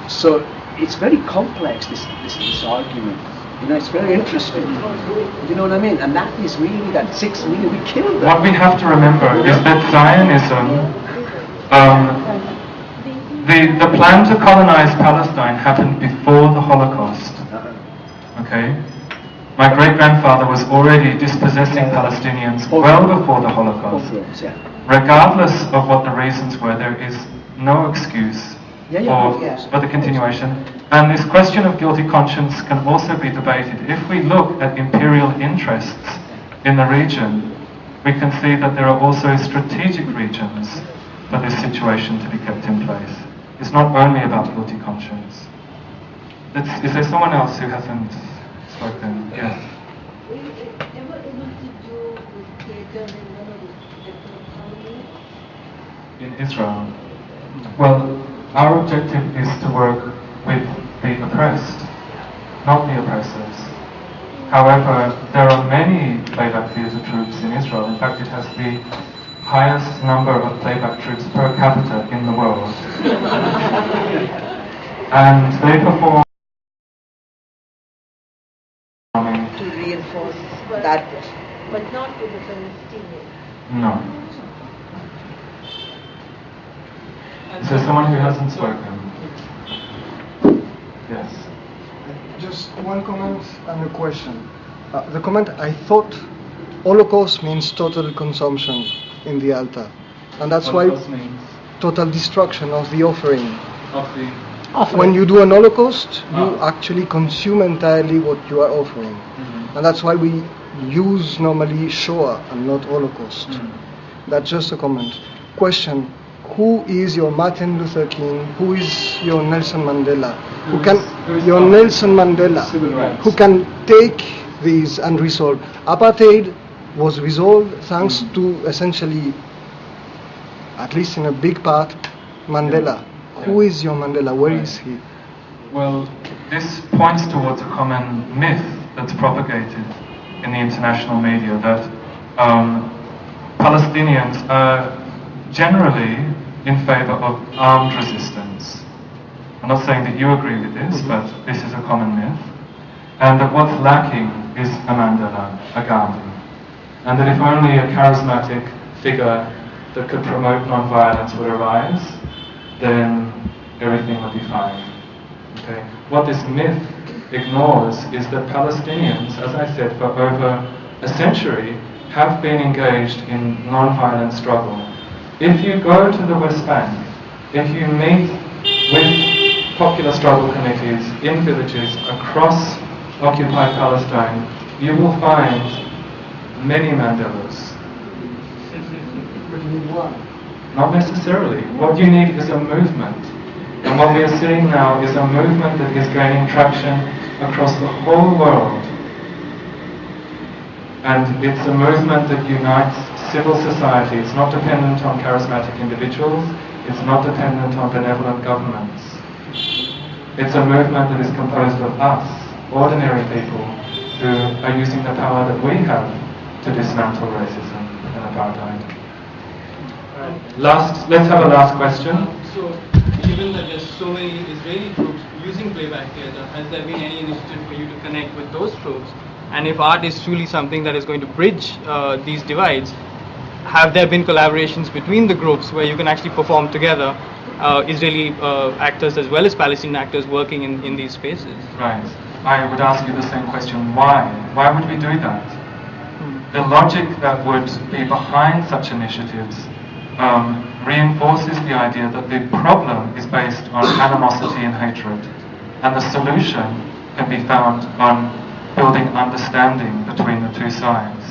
So it's very complex, this argument. You know, it's very interesting. You know what I mean? And that is really that 6 million, we killed them. What we have to remember is that Zionism, the plan to colonize Palestine happened before the Holocaust. Okay? My great-grandfather was already dispossessing Palestinians well before the Holocaust. Regardless of what the reasons were, there is no excuse for the continuation. And this question of guilty conscience can also be debated. If we look at imperial interests in the region, we can see that there are also strategic regions for this situation to be kept in place. It's not only about guilty conscience. Is there someone else who hasn't spoken? Yes. Were you ever able to do with theatre in one of the different colonies? In Israel? Well, our objective is to work with the oppressed, not the oppressors. However, there are many playback theatre troupes in Israel. In fact, it has the highest number of playback troupes per capita in the world. And they perform to reinforce that. But not with the Palestinians. No. Is there someone who hasn't spoken? Yes. Just one comment and a question. The comment, I thought Holocaust means total consumption in the altar. And that's Holocaust why means total destruction of the offering. of the When you do an Holocaust, you actually consume entirely what you are offering. And that's why we use normally Shoah and not Holocaust. That's just a comment. Question, who is your Martin Luther King? Who is your Nelson Mandela? Nelson Mandela, who can take these and resolve? Apartheid was resolved thanks to essentially, at least in a big part, Mandela. Who is your Mandela? Where is he? Well, this points towards a common myth that's propagated in the international media that Palestinians are generally in favor of armed resistance. I'm not saying that you agree with this, but this is a common myth. And that what's lacking is a Mandela, a Gandhi. And that if only a charismatic figure that could promote non-violence would arise, then everything would be fine. Okay? What this myth ignores is that Palestinians, as I said, for over a century, have been engaged in non-violent struggle. If you go to the West Bank, if you meet with popular struggle committees in villages across occupied Palestine, you will find many Mandelas. Not necessarily. What you need is a movement. And what we are seeing now is a movement that is gaining traction across the whole world. And it's a movement that unites civil society. It's not dependent on charismatic individuals. It's not dependent on benevolent governments. It's a movement that is composed of us, ordinary people, who are using the power that we have to dismantle racism and apartheid. Let's have a last question. So, given that there's so many Israeli troops using Playback Theatre, has there been any initiative for you to connect with those troops? And if art is truly something that is going to bridge these divides, have there been collaborations between the groups where you can actually perform together, Israeli actors as well as Palestinian actors working in these spaces? Right. I would ask you the same question. Why? Why would we do that? The logic that would be behind such initiatives reinforces the idea that the problem is based on animosity and hatred, and the solution can be found on building understanding between the two sides.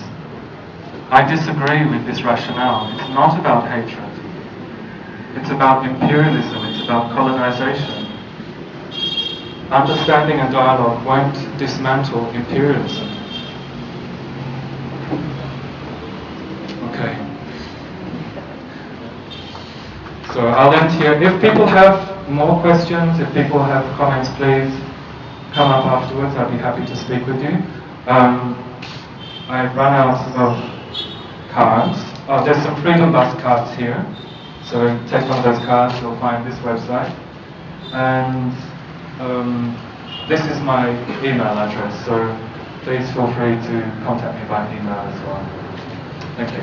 I disagree with this rationale. It's not about hatred. It's about imperialism. It's about colonization. Understanding and dialogue won't dismantle imperialism. Okay. So I'll end here. If people have more questions, if people have comments, please come up afterwards. I'd be happy to speak with you. I've run out of cards. Oh, there's some Freedom Bus cards here. So take one of those cards, you'll find this website. And this is my email address, so please feel free to contact me by email as well. Thank you.